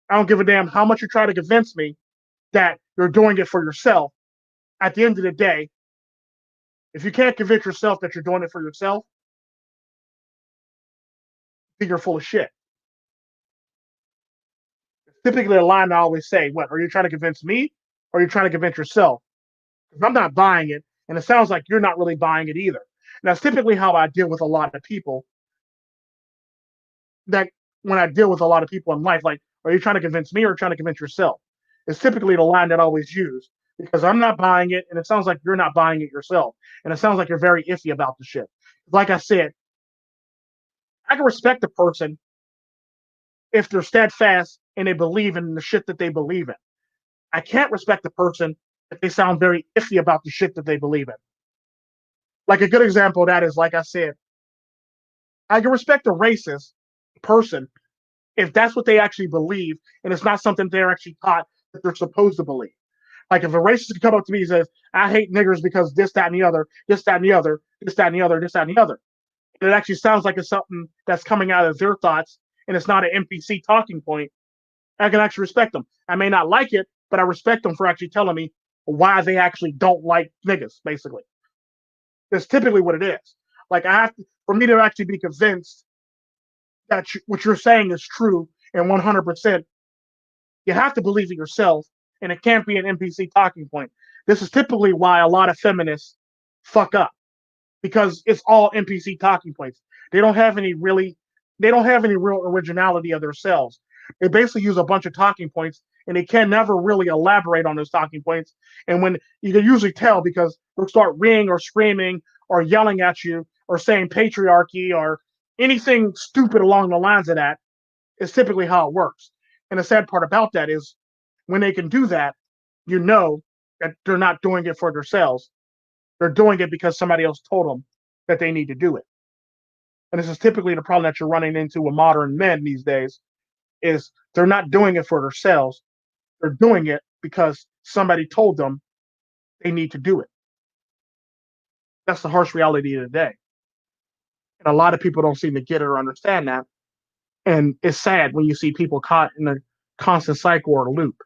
I don't give a damn how much you try to convince me that you're doing it for yourself. at the end of the day, if you can't convince yourself that you're doing it for yourself, then you're full of shit. Typically, a line I always say, "What are you trying to convince me, or are you trying to convince yourself?" Because I'm not buying it, and it sounds like you're not really buying it either. And that's typically how I deal with a lot of people. That when I deal with a lot of people in life, like, are you trying to convince me or trying to convince yourself? It's typically the line that I always use because I'm not buying it, and it sounds like you're not buying it yourself, and it sounds like you're very iffy about the shit. Like I said, I can respect a person if they're steadfast and they believe in the shit that they believe in. I can't respect the person if they sound very iffy about the shit that they believe in. Like a good example of that is, like I said, I can respect a racist person if that's what they actually believe and it's not something they're actually taught that they're supposed to believe. Like if a racist can come up to me and says, I hate niggers because this, that, and the other, this, that, and the other, this, that, and the other, this, that, and the other. And it actually sounds like it's something that's coming out of their thoughts and it's not an NPC talking point. I can actually respect them. I may not like it, but I respect them for actually telling me why they actually don't like niggas, basically. That's typically what it is. Like I have to, for me to actually be convinced that what you're saying is true and 100%, you have to believe it yourself, and it can't be an NPC talking point. This is typically why a lot of feminists fuck up because it's all NPC talking points. They don't have any really, they don't have any real originality of themselves. They basically use a bunch of talking points, and they can never really elaborate on those talking points. And when you can usually tell because they'll start ringing or screaming or yelling at you or saying patriarchy or anything stupid along the lines of that is typically how it works. And the sad part about that is when they can do that, you know that they're not doing it for themselves. They're doing it because somebody else told them that they need to do it. And this is typically the problem that you're running into with modern men these days is they're not doing it for themselves. They're doing it because somebody told them they need to do it. That's the harsh reality of the day. And a lot of people don't seem to get it or understand that. And it's sad when you see people caught in a constant cycle or loop.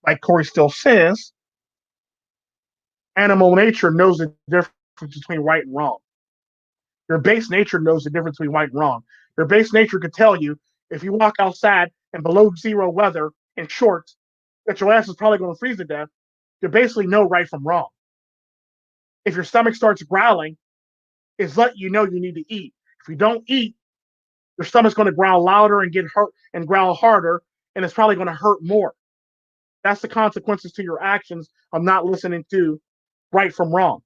Like Corey still says, animal nature knows the difference between right and wrong. Your base nature knows the difference between right and wrong. Your base nature could tell you if you walk outside in below zero weather in shorts, that your ass is probably going to freeze to death. You basically know right from wrong. If your stomach starts growling, it's letting you know you need to eat. If you don't eat, your stomach's going to growl louder and get hurt and growl harder, and it's probably going to hurt more. That's the consequences to your actions of not listening to right from wrong.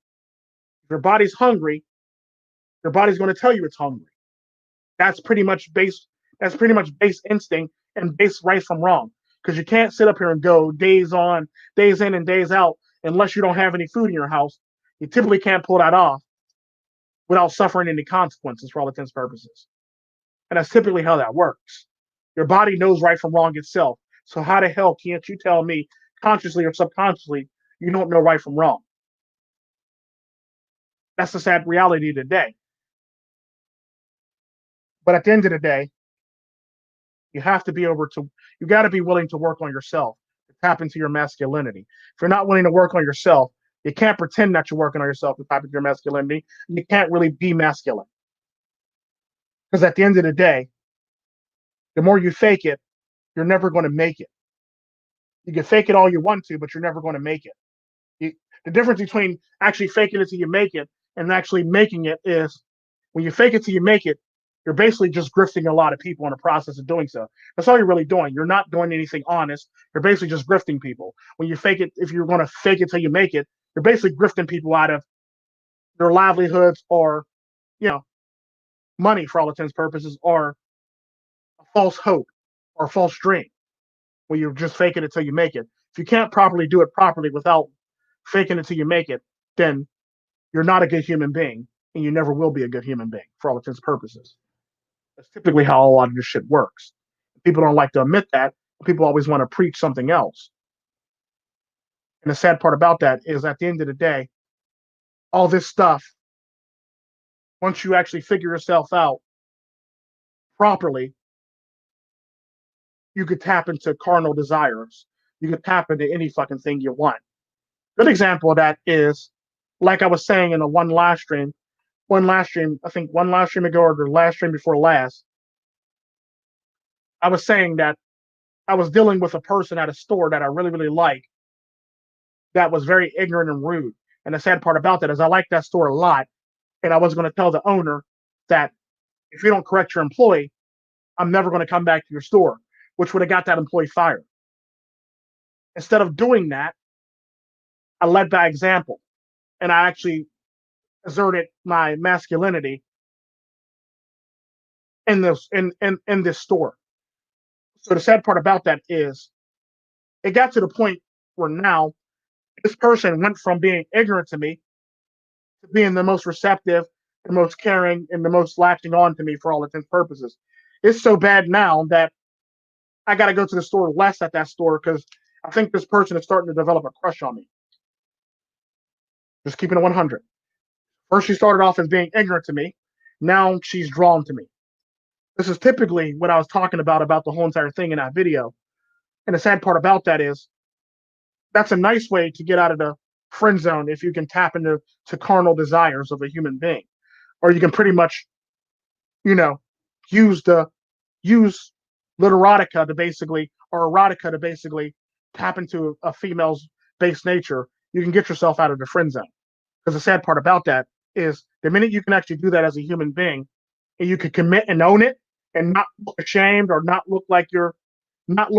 If your body's hungry, your body's going to tell you it's hungry. That's pretty much base. That's pretty much base instinct and base right from wrong. Because you can't sit up here and go days on, days in, and days out unless you don't have any food in your house. You typically can't pull that off without suffering any consequences for all intents and purposes. And that's typically how that works. Your body knows right from wrong itself. So how the hell can't you tell me consciously or subconsciously you don't know right from wrong? That's the sad reality of the day. But at the end of the day, you have to be able to, you got to be willing to work on yourself to tap into your masculinity. If you're not willing to work on yourself, you can't pretend that you're working on yourself to tap into your masculinity. You can't really be masculine. Because at the end of the day, the more you fake it, you're never going to make it. You can fake it all you want to, but you're never going to make it. You, the difference between actually faking it till you make it and actually making it is when you fake it till you make it, you're basically just grifting a lot of people in the process of doing so. That's all you're really doing. You're not doing anything honest. You're basically just grifting people. When you fake it, if you're going to fake it till you make it, you're basically grifting people out of their livelihoods or, you know, money for all intents and purposes, or a false hope or a false dream where you're just faking it till you make it. If you can't properly do it properly without faking it till you make it, then you're not a good human being and you never will be a good human being for all intents and purposes. That's typically how a lot of this shit works. People don't like to admit that. People always want to preach something else. And the sad part about that is at the end of the day, all this stuff, once you actually figure yourself out properly, you could tap into carnal desires. You could tap into any fucking thing you want. Good example of that is, like I was saying in a I think one last stream ago or the last stream before last, I was saying that I was dealing with a person at a store that I really, really like that was very ignorant and rude. And the sad part about that is I like that store a lot. And I was going to tell the owner that if you don't correct your employee, I'm never going to come back to your store, which would have got that employee fired. Instead of doing that, I led by example and I actually exerted my masculinity in this store. So the sad part about that is it got to the point where now this person went from being ignorant to me to being the most receptive, the most caring, and the most latching on to me for all intents and purposes. It's so bad now that I got to go to the store less at that store because I think this person is starting to develop a crush on me. Just keeping it 100. First, she started off as being ignorant to me. Now she's drawn to me. This is typically what I was talking about the whole entire thing in that video. And the sad part about that is that's a nice way to get out of the friend zone if you can tap into carnal desires of a human being. Or you can pretty much, you know, use the use literotica to basically or erotica to basically tap into a female's base nature. You can get yourself out of the friend zone. Because the sad part about that is the minute you can actually do that as a human being, and you can commit and own it, and not look ashamed or not look like you're not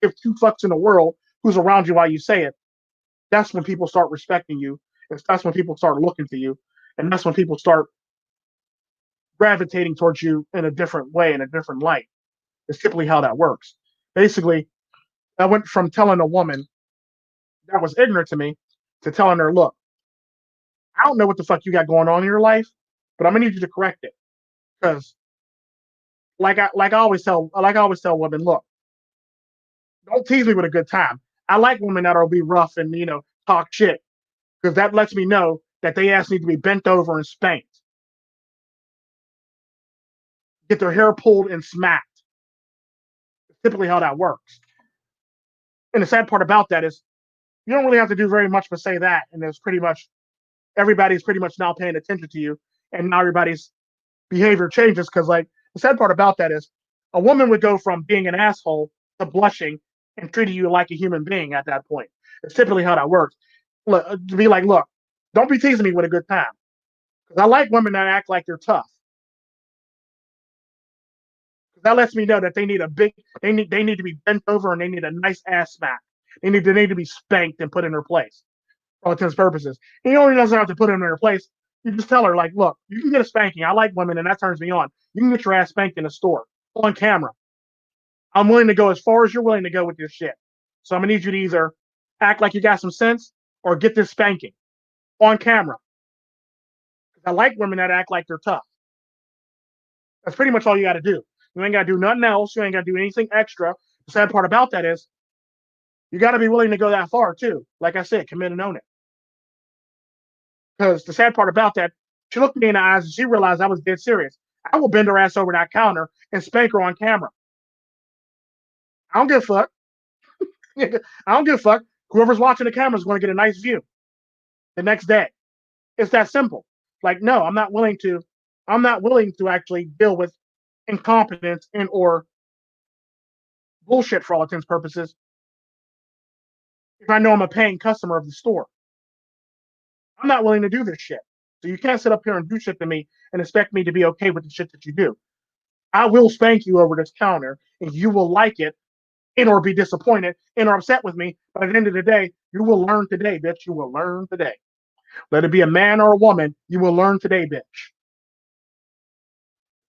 give two fucks in the world who's around you while you say it. That's when people start respecting you. That's when people start looking to you, and that's when people start gravitating towards you in a different way, in a different light. It's typically how that works. Basically, I went from telling a woman that was ignorant to me to telling her, look, I don't know what the fuck you got going on in your life, but I'm gonna need you to correct it. Because like I always tell women, look, don't tease me with a good time. I like women that'll be rough and talk shit because that lets me know that they ass need to be bent over and spanked, get their hair pulled and smacked. It's typically how that works. And the sad part about that is you don't really have to do very much but say that, and there's pretty much everybody's pretty much now paying attention to you, and now everybody's behavior changes because like the sad part about that is a woman would go from being an asshole to blushing and treating you like a human being at that point. It's typically how that works. Look, to be like, look, don't be teasing me with a good time. Because I like women that act like they're tough. Because that lets me know that they need to be bent over and they need a nice ass smack. They need to be spanked and put in their place for all intents and purposes. And you only doesn't have to put them in their place. You just tell her, like, look, you can get a spanking. I like women, and that turns me on. You can get your ass spanked in a store on camera. I'm willing to go as far as you're willing to go with this shit. So I'm gonna need you to either act like you got some sense or get this spanking on camera. Because I like women that act like they're tough. That's pretty much all you got to do. You ain't got to do nothing else. You ain't got to do anything extra. The sad part about that is you got to be willing to go that far too. Like I said, commit and own it. Because the sad part about that, she looked me in the eyes and she realized I was dead serious. I will bend her ass over that counter and spank her on camera. I don't give a fuck. I don't give a fuck. Whoever's watching the camera is going to get a nice view the next day. It's that simple. Like, no, I'm not willing to. I'm not willing to actually deal with incompetence and or bullshit for all intents and purposes. If I know I'm a paying customer of the store, I'm not willing to do this shit. So you can't sit up here and do shit to me and expect me to be okay with the shit that you do. I will spank you over this counter, and you will like it, and or be disappointed, and or upset with me. But at the end of the day, you will learn today, bitch. You will learn today. Let it be a man or a woman, you will learn today, bitch.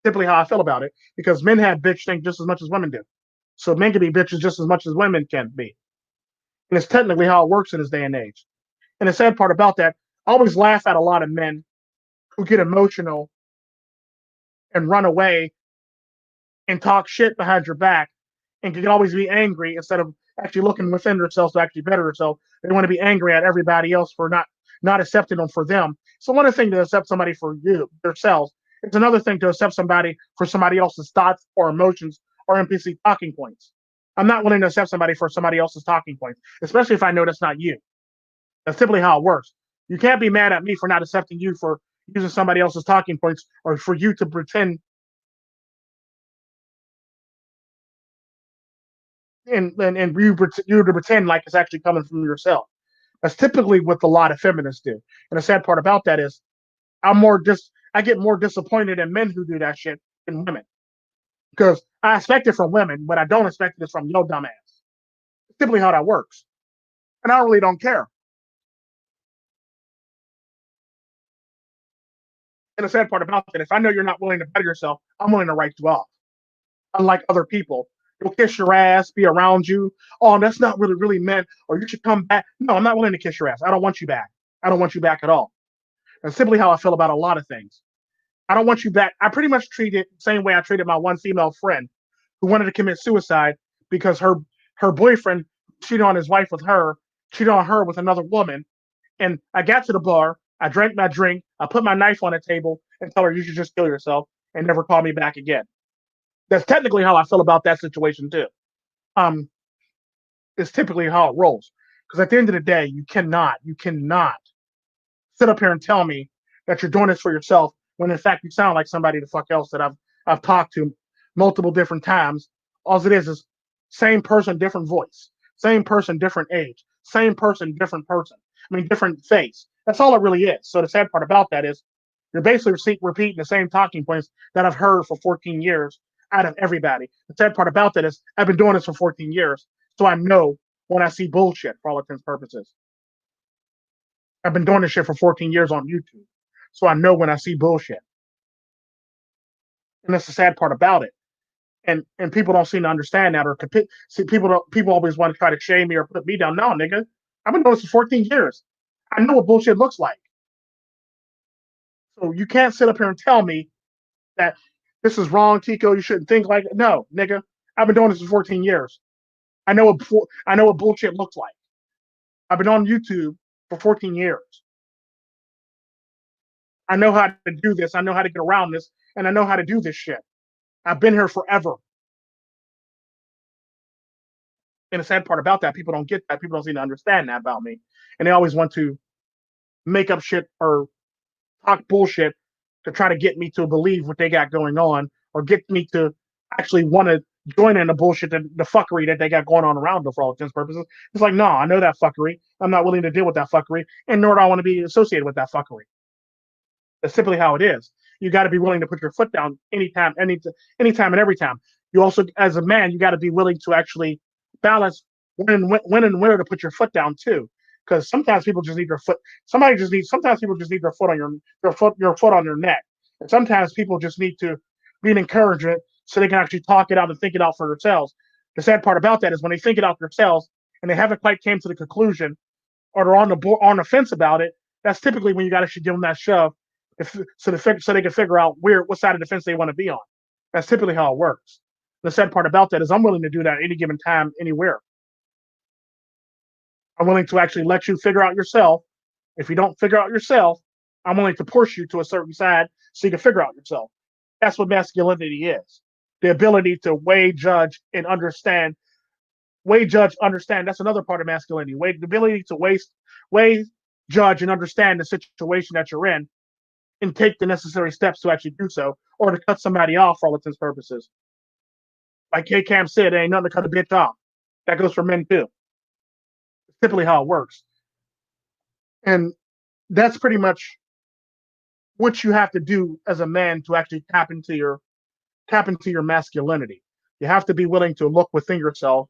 Simply how I feel about it, because men have bitch think just as much as women do. So men can be bitches just as much as women can be. And it's technically how it works in this day and age. And the sad part about that, I always laugh at a lot of men who get emotional and run away and talk shit behind your back and can always be angry instead of actually looking within themselves to actually better themselves. They want to be angry at everybody else for not accepting them for them. So one thing to accept somebody for themselves. It's another thing to accept somebody for somebody else's thoughts or emotions or NPC talking points. I'm not willing to accept somebody for somebody else's talking points, especially if I know that's not you. That's typically how it works. You can't be mad at me for not accepting you for using somebody else's talking points, or for you to pretend and you to pretend like it's actually coming from yourself. That's typically what a lot of feminists do. And the sad part about that is I get more disappointed in men who do that shit than women. Because I expect it from women, but I don't expect it from your dumbass. It's typically how that works. And I really don't care. And the sad part about that, if I know you're not willing to better yourself, I'm willing to write you off. Unlike other people, they'll kiss your ass, be around you. Oh, that's not really meant, or you should come back. No, I'm not willing to kiss your ass. I don't want you back. I don't want you back at all. That's simply how I feel about a lot of things. I don't want you back. I pretty much treat it the same way I treated my one female friend who wanted to commit suicide because her boyfriend cheated on his wife with her, cheated on her with another woman. And I got to the bar, I drank my drink, I put my knife on the table and told her you should just kill yourself and never call me back again. That's technically how I feel about that situation too. Um, it's typically how it rolls. Because at the end of the day, you cannot sit up here and tell me that you're doing this for yourself when in fact you sound like somebody the fuck else that I've talked to multiple different times. All it is same person, different voice, same person, different age, same person, different person. I mean, different face. That's all it really is. So the sad part about that is you're basically repeating the same talking points that I've heard for 14 years out of everybody. The sad part about that is I've been doing this for 14 years, so I know when I see bullshit for all intents and purposes. I've been doing this shit for 14 years on YouTube, so I know when I see bullshit. And that's the sad part about it. And people don't seem to understand that, or see, people always want to try to shame me or put me down. No, nigga, I've been doing this for 14 years. I know what bullshit looks like. So you can't sit up here and tell me that this is wrong, Tico. You shouldn't think like it. No, nigga, I've been doing this for 14 years. I know what bullshit looks like. I've been on YouTube for 14 years. I know how to do this. I know how to get around this, and I know how to do this shit. I've been here forever. And the sad part about that, people don't get that. People don't seem to understand that about me. And they always want to make up shit or talk bullshit to try to get me to believe what they got going on, or get me to actually want to join in the bullshit, the fuckery that they got going on around them for all intents and purposes. It's like, no, I know that fuckery. I'm not willing to deal with that fuckery, and nor do I want to be associated with that fuckery. That's simply how it is. You got to be willing to put your foot down anytime and every time. You also, as a man, you got to be willing to actually balance when and where to put your foot down too. Because sometimes people just need their foot. Sometimes people just need their foot on your foot on their neck, and sometimes people just need to be an encouragement so they can actually talk it out and think it out for themselves. The sad part about that is when they think it out themselves and they haven't quite came to the conclusion, or they're on the fence about it. That's typically when you got to give them that shove, so they can figure out what side of the fence they want to be on. That's typically how it works. The sad part about that is I'm willing to do that at any given time, anywhere. I'm willing to actually let you figure out yourself. If you don't figure out yourself, I'm willing to push you to a certain side so you can figure out yourself. That's what masculinity is. The ability to weigh, judge, and understand. Weigh, judge, understand. That's another part of masculinity. The ability to weigh, judge, and understand the situation that you're in, and take the necessary steps to actually do so, or to cut somebody off for all intents and purposes. Like K Cam said, there ain't nothing to cut a bitch off. That goes for men too. It's typically how it works. And that's pretty much what you have to do as a man to actually tap into your masculinity. You have to be willing to look within yourself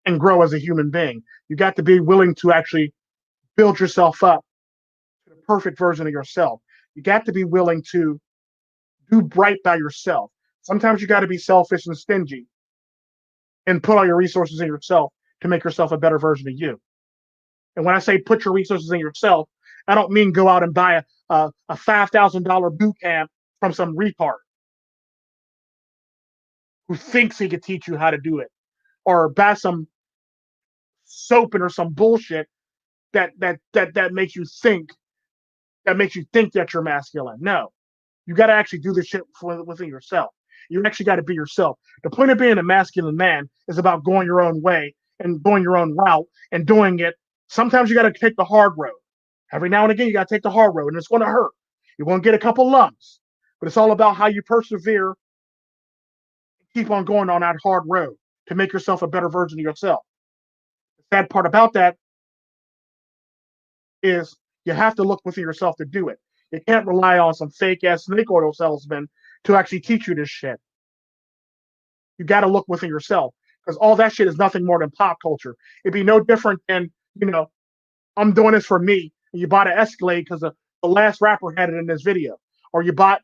and grow as a human being. You got to be willing to actually build yourself up to the perfect version of yourself. You got to be willing to do right by yourself. Sometimes you got to be selfish and stingy and put all your resources in yourself to make yourself a better version of you. And when I say put your resources in yourself, I don't mean go out and buy a $5,000 boot camp from some retard who thinks he could teach you how to do it, or buy some soap or some bullshit that makes you think that you're masculine. No, you got to actually do this shit within yourself. You actually got to be yourself. The point of being a masculine man is about going your own way and going your own route and doing it. Sometimes you got to take the hard road. Every now and again, you got to take the hard road, and it's going to hurt. You're going to get a couple lumps, but it's all about how you persevere and keep on going on that hard road to make yourself a better version of yourself. The sad part about that is you have to look within yourself to do it. You can't rely on some fake ass snake oil salesman to actually teach you this shit. You got to look within yourself because all that shit is nothing more than pop culture. It'd be no different than, I'm doing this for me. And you bought an Escalade because the last rapper had it in this video, or you bought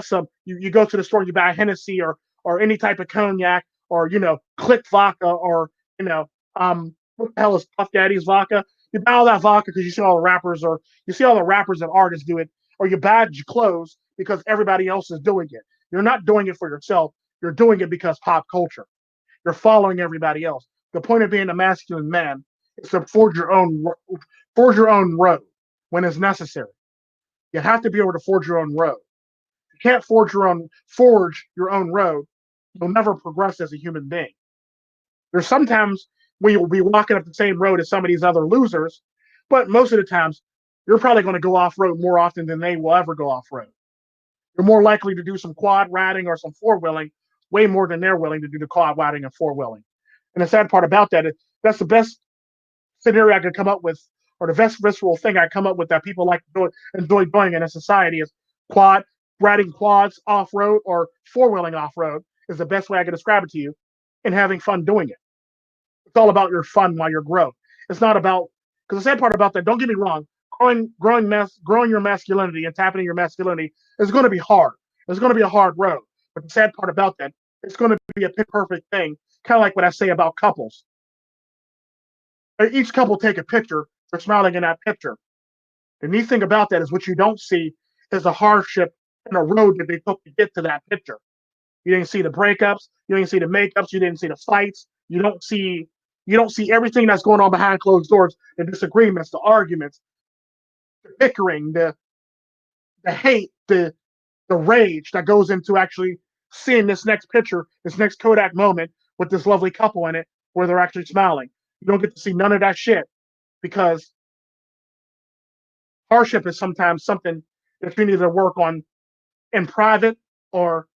some. You go to the store, you buy a Hennessy or any type of cognac, or Click vodka, or what the hell is Puff Daddy's vodka? You buy all that vodka because you see all the rappers, or you see all the rappers and artists do it, or you buy clothes because everybody else is doing it. You're not doing it for yourself. You're doing it because pop culture. You're following everybody else. The point of being a masculine man is to forge your own road when it's necessary. You have to be able to forge your own road. You can't forge your own road. You'll never progress as a human being. There's sometimes when you'll be walking up the same road as some of these other losers, but most of the times you're probably going to go off road more often than they will ever go off road. You're more likely to do some quad riding or some four wheeling way more than they're willing to do the quad riding and four wheeling. And the sad part about that is that's the best scenario I could come up with, or the best visceral thing I come up with that people like to enjoy doing in a society is riding quads off road or four wheeling off road is the best way I can describe it to you, and having fun doing it. It's all about your fun while you're growing. It's not about, because the sad part about that, don't get me wrong, growing your masculinity and tapping into your masculinity is going to be hard. It's going to be a hard road. But the sad part about that, it's going to be a perfect thing. Kind of like what I say about couples. Each couple take a picture. They're smiling in that picture. The neat thing about that is what you don't see is the hardship and the road that they took to get to that picture. You didn't see the breakups. You didn't see the makeups. You didn't see the fights. You don't see everything that's going on behind closed doors. The disagreements, the arguments, the bickering, the hate, the rage that goes into actually seeing this next picture, this next Kodak moment with this lovely couple in it where they're actually smiling. You don't get to see none of that shit because hardship is sometimes something that you need to work on in private or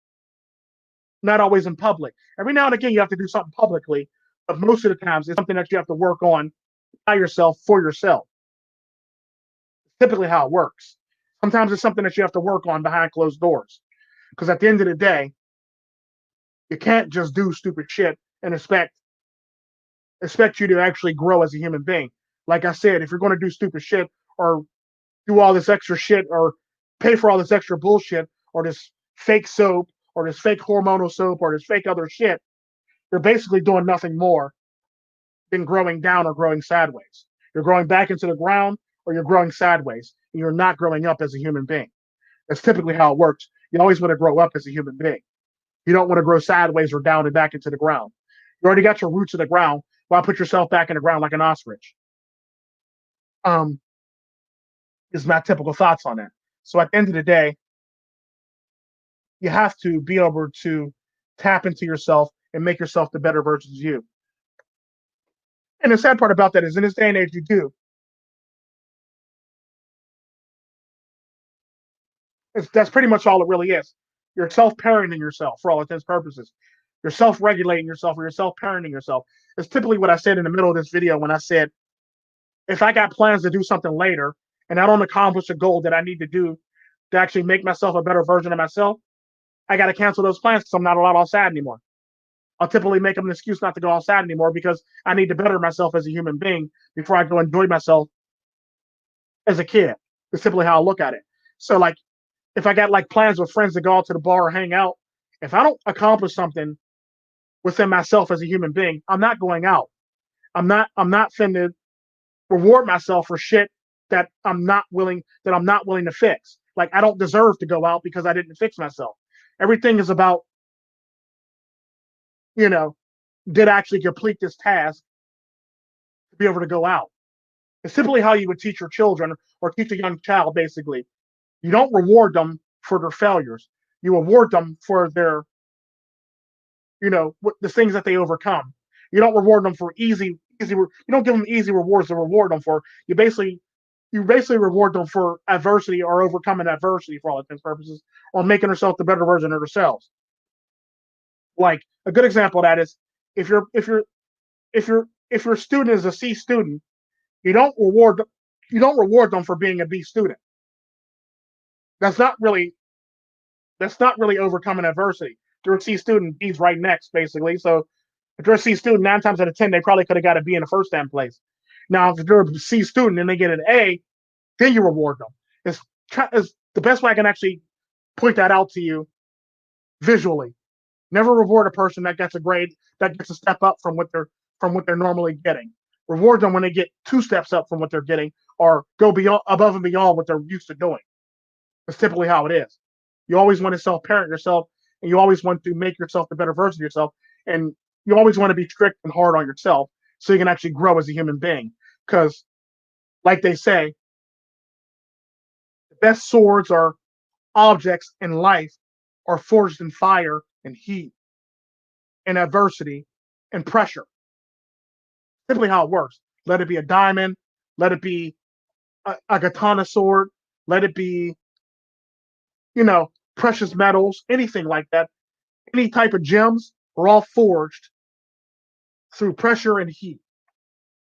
not always in public. Every now and again, you have to do something publicly, but most of the times it's something that you have to work on by yourself for yourself. It's typically how it works. Sometimes it's something that you have to work on behind closed doors. Because at the end of the day, you can't just do stupid shit and expect you to actually grow as a human being. Like I said, if you're going to do stupid shit or do all this extra shit or pay for all this extra bullshit or this fake soap or this fake hormonal soap or this fake other shit, you're basically doing nothing more than growing down or growing sideways. You're growing back into the ground or you're growing sideways and you're not growing up as a human being. That's typically how it works. You always want to grow up as a human being. You don't want to grow sideways or down and back into the ground. You already got your roots in the ground. Why put yourself back in the ground like an ostrich? Is my typical thoughts on that. So at the end of the day, you have to be able to tap into yourself and make yourself the better versions of you. And the sad part about that is in this day and age, you do. That's pretty much all it really is. You're self-parenting yourself for all intents and purposes. You're self-regulating yourself or you're self-parenting yourself. It's typically what I said in the middle of this video when I said, if I got plans to do something later and I don't accomplish a goal that I need to do to actually make myself a better version of myself, I got to cancel those plans because I'm not allowed outside anymore. I'll typically make them an excuse not to go outside anymore because I need to better myself as a human being before I go enjoy myself as a kid. It's simply how I look at it. So like, if I got like plans with friends to go out to the bar or hang out, if I don't accomplish something within myself as a human being, I'm not going out. I'm not finna reward myself for shit that I'm not willing to fix. Like I don't deserve to go out because I didn't fix myself. Everything is about, did I actually complete this task to be able to go out? It's simply how you would teach your children or teach a young child, basically. You don't reward them for their failures. You reward them for their the things that they overcome. You don't reward them for easy. You don't give them easy rewards to reward them for. You basically reward them for adversity or overcoming adversity for all intents and purposes, or making themselves the better version of themselves. Like a good example of that is if you're if you're if your student is a C student, you don't reward them for being a B student. That's not really overcoming adversity. They're a C student, B's right next, basically. So if they're a C student, 9 times out of 10, they probably could have got a B in the first 10 place. Now, if they're a C student and they get an A, then you reward them. It's the best way I can actually point that out to you visually. Never reward a person that gets a grade that gets a step up from what they're normally getting. Reward them when they get 2 steps up from what they're getting, or go beyond above and beyond what they're used to doing. That's typically how it is. You always want to self-parent yourself, and you always want to make yourself the better version of yourself, and you always want to be strict and hard on yourself so you can actually grow as a human being. Because, like they say, the best swords or objects in life are forged in fire and heat and adversity and pressure. Simply how it works. Let it be a diamond, let it be a katana sword, let it be, precious metals, anything like that. Any type of gems are all forged through pressure and heat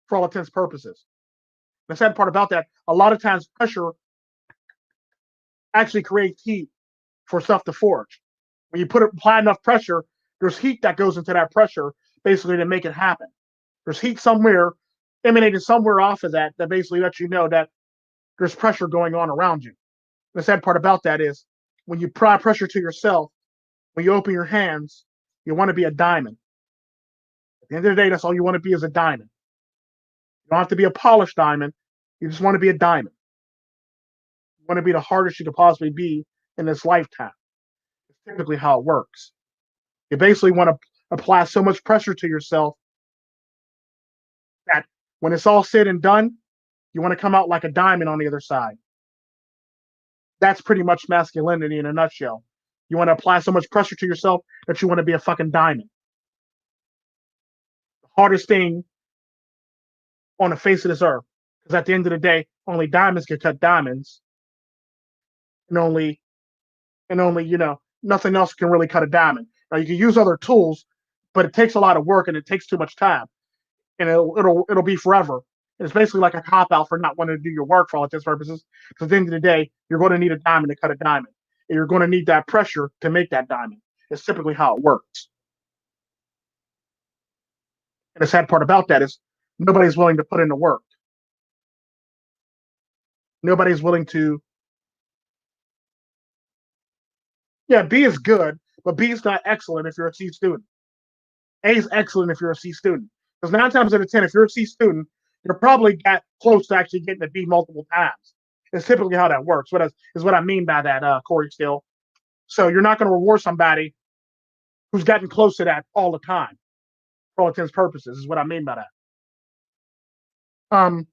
for all intents and purposes. The sad part about that, a lot of times pressure actually creates heat for stuff to forge. When you apply enough pressure, there's heat that goes into that pressure basically to make it happen. There's heat somewhere emanating somewhere off of that basically lets you know that there's pressure going on around you. The sad part about that is when you apply pressure to yourself, when you open your hands, you want to be a diamond. At the end of the day, that's all you want to be is a diamond. You don't have to be a polished diamond. You just want to be a diamond. You want to be the hardest you could possibly be in this lifetime. It's typically how it works. You basically want to apply so much pressure to yourself that when it's all said and done, you want to come out like a diamond on the other side. That's pretty much masculinity in a nutshell. You want to apply so much pressure to yourself that you want to be a fucking diamond. The hardest thing on the face of this earth. Because at the end of the day, only diamonds can cut diamonds. And only, nothing else can really cut a diamond. Now you can use other tools, but it takes a lot of work and it takes too much time. And it'll be forever. And it's basically like a cop out for not wanting to do your work for all intents and purposes. Because at the end of the day, you're going to need a diamond to cut a diamond. And you're going to need that pressure to make that diamond. It's typically how it works. And the sad part about that is nobody's willing to put in the work. Nobody's willing to. Yeah, B is good, but B is not excellent if you're a C student. A is excellent if you're a C student. Because 9 times out of 10, if you're a C student, you're probably got close to actually getting a B multiple times. It's typically how that works. Is what I mean by that, Corey Still. So you're not going to reward somebody who's gotten close to that all the time, for all intents and purposes, is what I mean by that.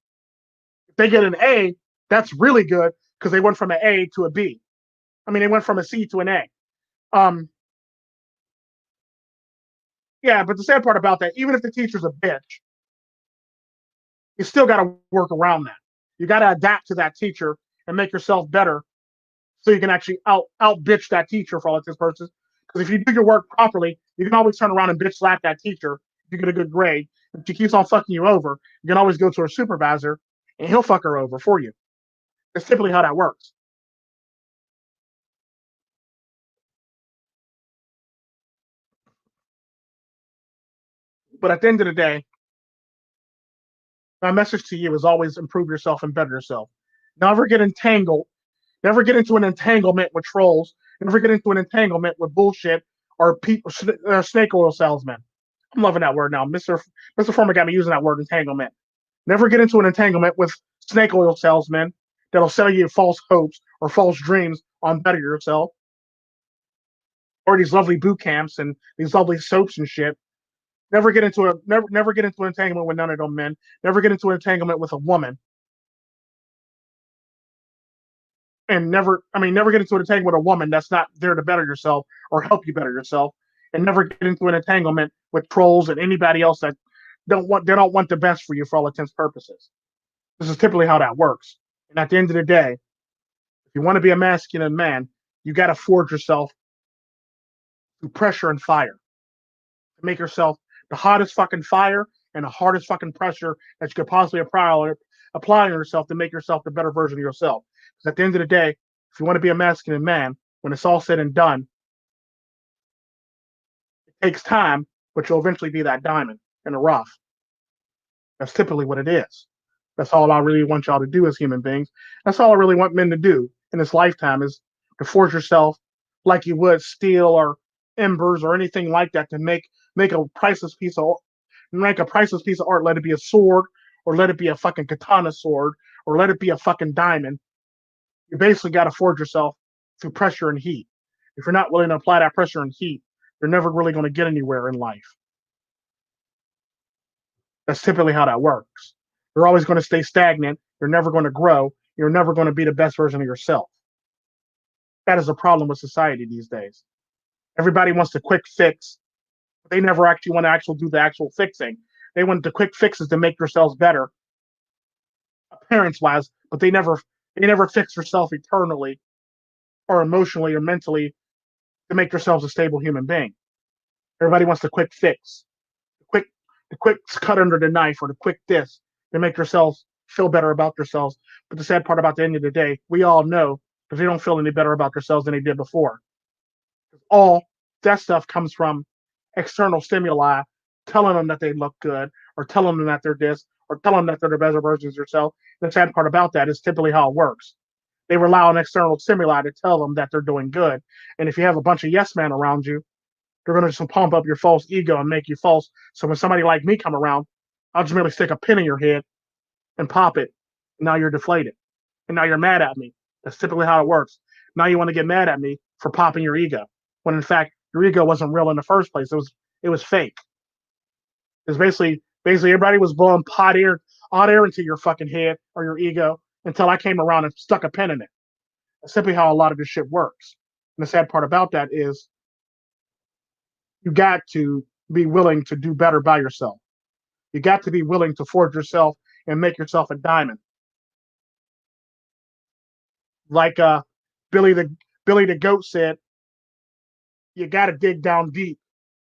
If they get an A, that's really good because they went from an A to a B. I mean, they went from a C to an A. Yeah, but the sad part about that, even if the teacher's a bitch, you still got to work around that. You got to adapt to that teacher and make yourself better so you can actually out bitch that teacher for all intents and purposes. Because if you do your work properly, you can always turn around and bitch slap that teacher if you get a good grade. If she keeps on fucking you over, you can always go to her supervisor and he'll fuck her over for you. That's typically how that works. But at the end of the day, my message to you is always improve yourself and better yourself. Never get entangled. Never get into an entanglement with trolls. Never get into an entanglement with bullshit or people, snake oil salesmen. I'm loving that word now. Mr. Former got me using that word entanglement. Never get into an entanglement with snake oil salesmen that'll sell you false hopes or false dreams on better yourself. Or these lovely boot camps and these lovely soaps and shit. Never get into an entanglement with none of them men. Never get into an entanglement with a woman. And never get into an entanglement with a woman that's not there to better yourself or help you better yourself. and never get into an entanglement with trolls and anybody else that don't want the best for you for all intents and purposes. This is typically how that works. And at the end of the day, if you want to be a masculine man, you got to forge yourself through pressure and fire to make yourself the hottest fucking fire and the hardest fucking pressure that you could possibly apply on yourself to make yourself the better version of yourself. Because at the end of the day, if you want to be a masculine man, when it's all said and done, it takes time, but you'll eventually be that diamond in the rough. That's typically what it is. That's all I really want y'all to do as human beings. That's all I really want men to do in this lifetime is to forge yourself like you would steel or embers or anything like that to make a priceless piece of art. Let it be a sword, or let it be a fucking katana sword, or let it be a fucking diamond. You basically got to forge yourself through pressure and heat. If you're not willing to apply that pressure and heat, you're never really going to get anywhere in life. That's typically how that works. You're always going to stay stagnant. You're never going to grow. You're never going to be the best version of yourself. That is a problem with society these days. Everybody wants the quick fix, but they never actually want to do the actual fixing. They want the quick fixes to make themselves better, appearance wise, but they never fix yourself eternally or emotionally or mentally to make yourselves a stable human being. Everybody wants the quick fix, the quick cut under the knife, or the quick this to make yourselves feel better about yourselves. But the sad part about the end of the day, we all know that they don't feel any better about themselves than they did before. All that stuff comes from external stimuli telling them that they look good, or telling them that they're this, or telling them that they're the better versions of yourself. The sad part about that is typically how it works. They rely on external stimuli to tell them that they're doing good. And if you have a bunch of yes men around you, they're going to just pump up your false ego and make you false. So when somebody like me come around, I'll just merely stick a pin in your head and pop it. And now you're deflated. And now you're mad at me. That's typically how it works. Now you want to get mad at me for popping your ego, when in fact your ego wasn't real in the first place. It was fake. It's basically everybody was blowing hot air into your fucking head or your ego until I came around and stuck a pin in it. That's simply how a lot of this shit works. And the sad part about that is you got to be willing to do better by yourself. You got to be willing to forge yourself and make yourself a diamond. Like Billy the Goat said, you got to dig down deep.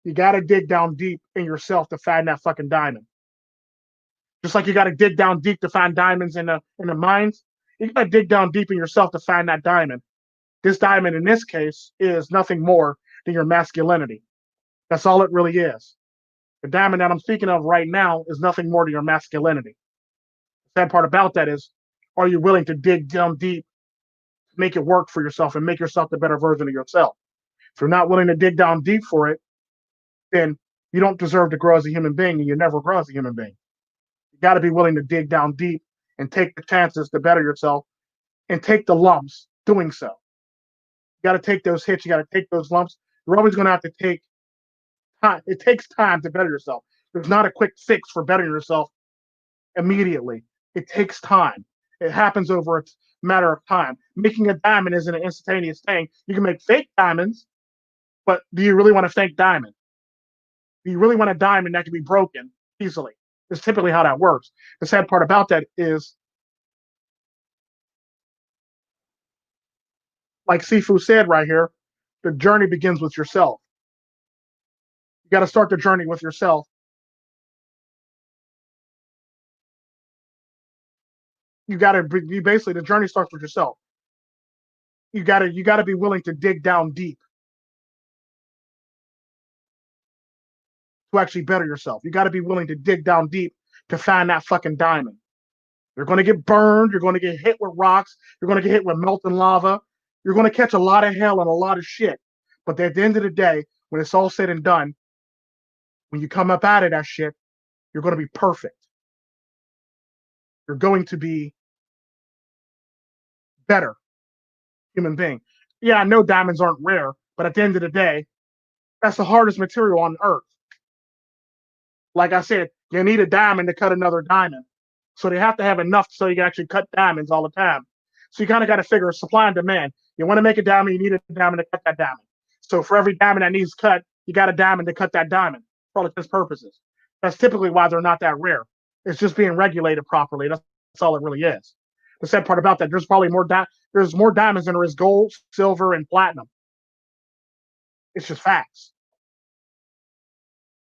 You got to dig down deep in yourself to find that fucking diamond. Just like you got to dig down deep to find diamonds in the mines, you got to dig down deep in yourself to find that diamond. This diamond in this case is nothing more than your masculinity. That's all it really is. The diamond that I'm speaking of right now is nothing more than your masculinity. The sad part about that is, are you willing to dig down deep, make it work for yourself, and make yourself the better version of yourself? If you're not willing to dig down deep for it, then you don't deserve to grow as a human being, and you never grow as a human being. You got to be willing to dig down deep and take the chances to better yourself and take the lumps doing so. You got to take those hits. You got to take those lumps. You're always going to have to take time. It takes time to better yourself. There's not a quick fix for bettering yourself immediately. It takes time. It happens over a matter of time. Making a diamond isn't an instantaneous thing. You can make fake diamonds, but do you really want a fake diamond? Do you really want a diamond that can be broken easily? It's typically how that works. The sad part about that is, like Sifu said right here, the journey begins with yourself. You got to start the journey with yourself. You got to be basically, the journey starts with yourself. You got to be willing to dig down deep to actually better yourself. You got to be willing to dig down deep to find that fucking diamond. You're going to get burned. You're going to get hit with rocks. You're going to get hit with molten lava. You're going to catch a lot of hell and a lot of shit. But at the end of the day, when it's all said and done, when you come up out of that shit, you're going to be perfect. You're going to be better human being. Yeah, I know diamonds aren't rare, but at the end of the day, that's the hardest material on earth. Like I said, you need a diamond to cut another diamond. So they have to have enough so you can actually cut diamonds all the time. So you kind of got to figure supply and demand. You want to make a diamond, you need a diamond to cut that diamond. So for every diamond that needs cut, you got a diamond to cut that diamond for all intents purposes. That's typically why they're not that rare. It's just being regulated properly. That's all it really is. The sad part about that, there's probably there's more diamonds than there is gold, silver, and platinum. It's just facts.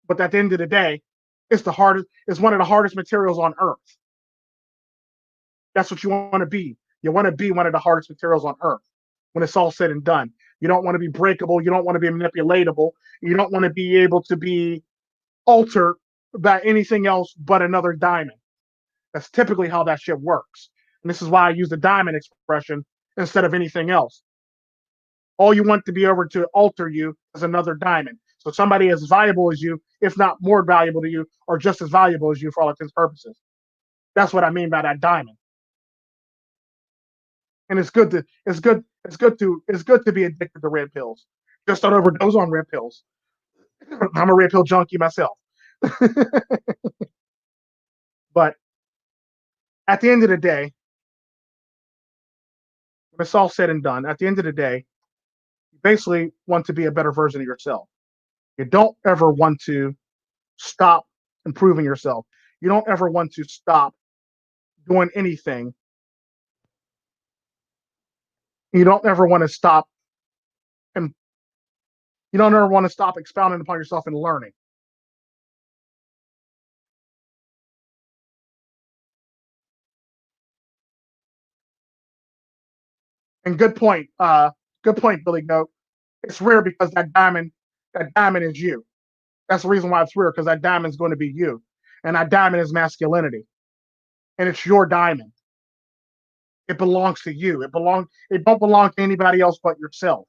But at the end of the day, it's one of the hardest materials on earth. That's what you want to be. You want to be one of the hardest materials on earth when it's all said and done. You don't want to be breakable. You don't want to be manipulatable. You don't want to be able to be altered by anything else but another diamond. That's typically how that shit works. And this is why I use the diamond expression instead of anything else. All you want to be able to alter you is another diamond. So somebody as valuable as you, if not more valuable to you, or just as valuable as you for all intents and purposes. That's what I mean by that diamond. And it's good to be addicted to red pills. Just don't overdose on red pills. I'm a red pill junkie myself. But at the end of the day, when it's all said and done, at the end of the day, you basically want to be a better version of yourself. You don't ever want to stop improving yourself. You don't ever want to stop doing anything. You don't ever want to stop and you don't ever want to stop expounding upon yourself and learning. And good point, Billy Goat. It's rare because that diamond is you. That's the reason why it's rare, because that diamond is going to be you. And that diamond is masculinity. And it's your diamond. It belongs to you. It don't belong to anybody else but yourself.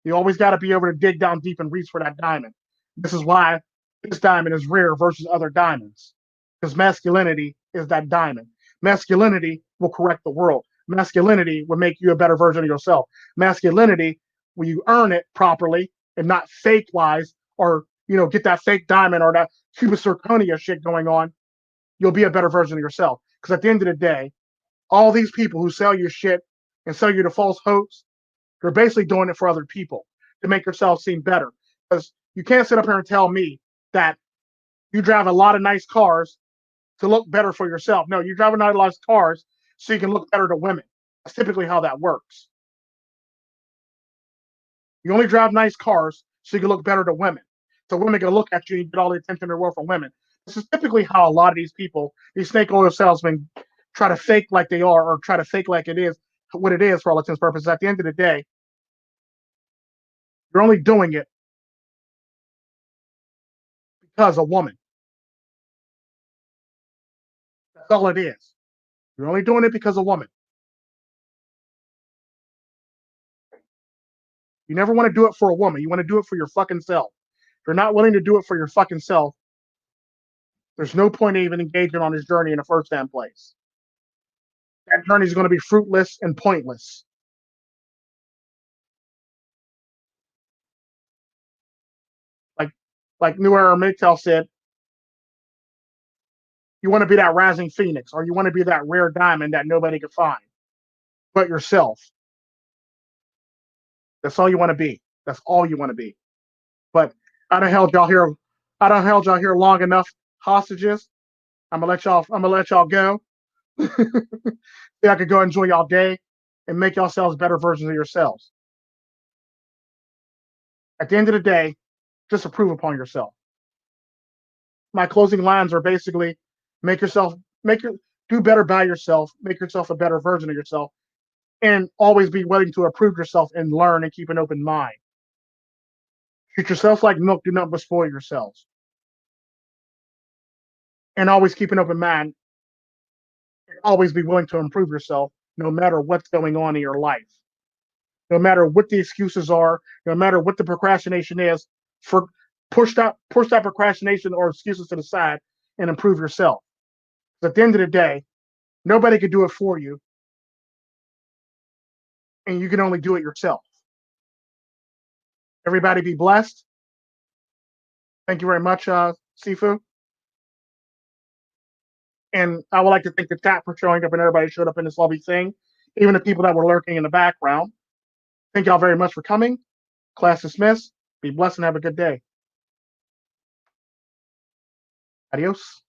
You always got to be able to dig down deep and reach for that diamond. This is why this diamond is rare versus other diamonds. Because masculinity is that diamond. Masculinity will correct the world. Masculinity will make you a better version of yourself. Masculinity, when you earn it properly and not fake wise, or get that fake diamond or that cubic zirconia shit going on, you'll be a better version of yourself. Because at the end of the day, all these people who sell you shit and sell you the false hopes, they're basically doing it for other people to make yourself seem better. Because you can't sit up here and tell me that you drive a lot of nice cars to look better for yourself. No, you're driving a lot of cars so you can look better to women. That's typically how that works. You only drive nice cars so you can look better to women. So women can look at you and get all the attention in the world from women. This is typically how a lot of these people, these snake oil salesmen, try to fake like they are, or try to fake like it is what it is for all intents and purposes. At the end of the day, you're only doing it because a woman. That's all it is. You're only doing it because a woman. You never want to do it for a woman. You want to do it for your fucking self. If you're not willing to do it for your fucking self, there's no point in even engaging on this journey in the first damn place. That journey is going to be fruitless and pointless. Like New Era Midtel said, you want to be that rising phoenix, or you want to be that rare diamond that nobody can find but yourself. That's all you want to be. That's all you want to be. But I don't held y'all here. I don't held y'all here long enough, hostages. I'm gonna let y'all. I'm gonna let y'all go. I could go enjoy y'all day and make yourselves better versions of yourselves. At the end of the day, just improve upon yourself. My closing lines are basically make yourself make your do better by yourself, make yourself a better version of yourself, and always be willing to improve yourself and learn and keep an open mind. Treat yourself like milk, do not spoil yourselves. And always keep an open mind. Always be willing to improve yourself no matter what's going on in your life. No matter what the excuses are, no matter what the procrastination is, for push that procrastination or excuses to the side and improve yourself. At the end of the day, nobody can do it for you, and you can only do it yourself. Everybody be blessed. Thank you very much, Sifu. And I would like to thank the chat for showing up and everybody showed up in this lovely thing, even the people that were lurking in the background. Thank y'all very much for coming. Class dismissed. Be blessed and have a good day. Adios.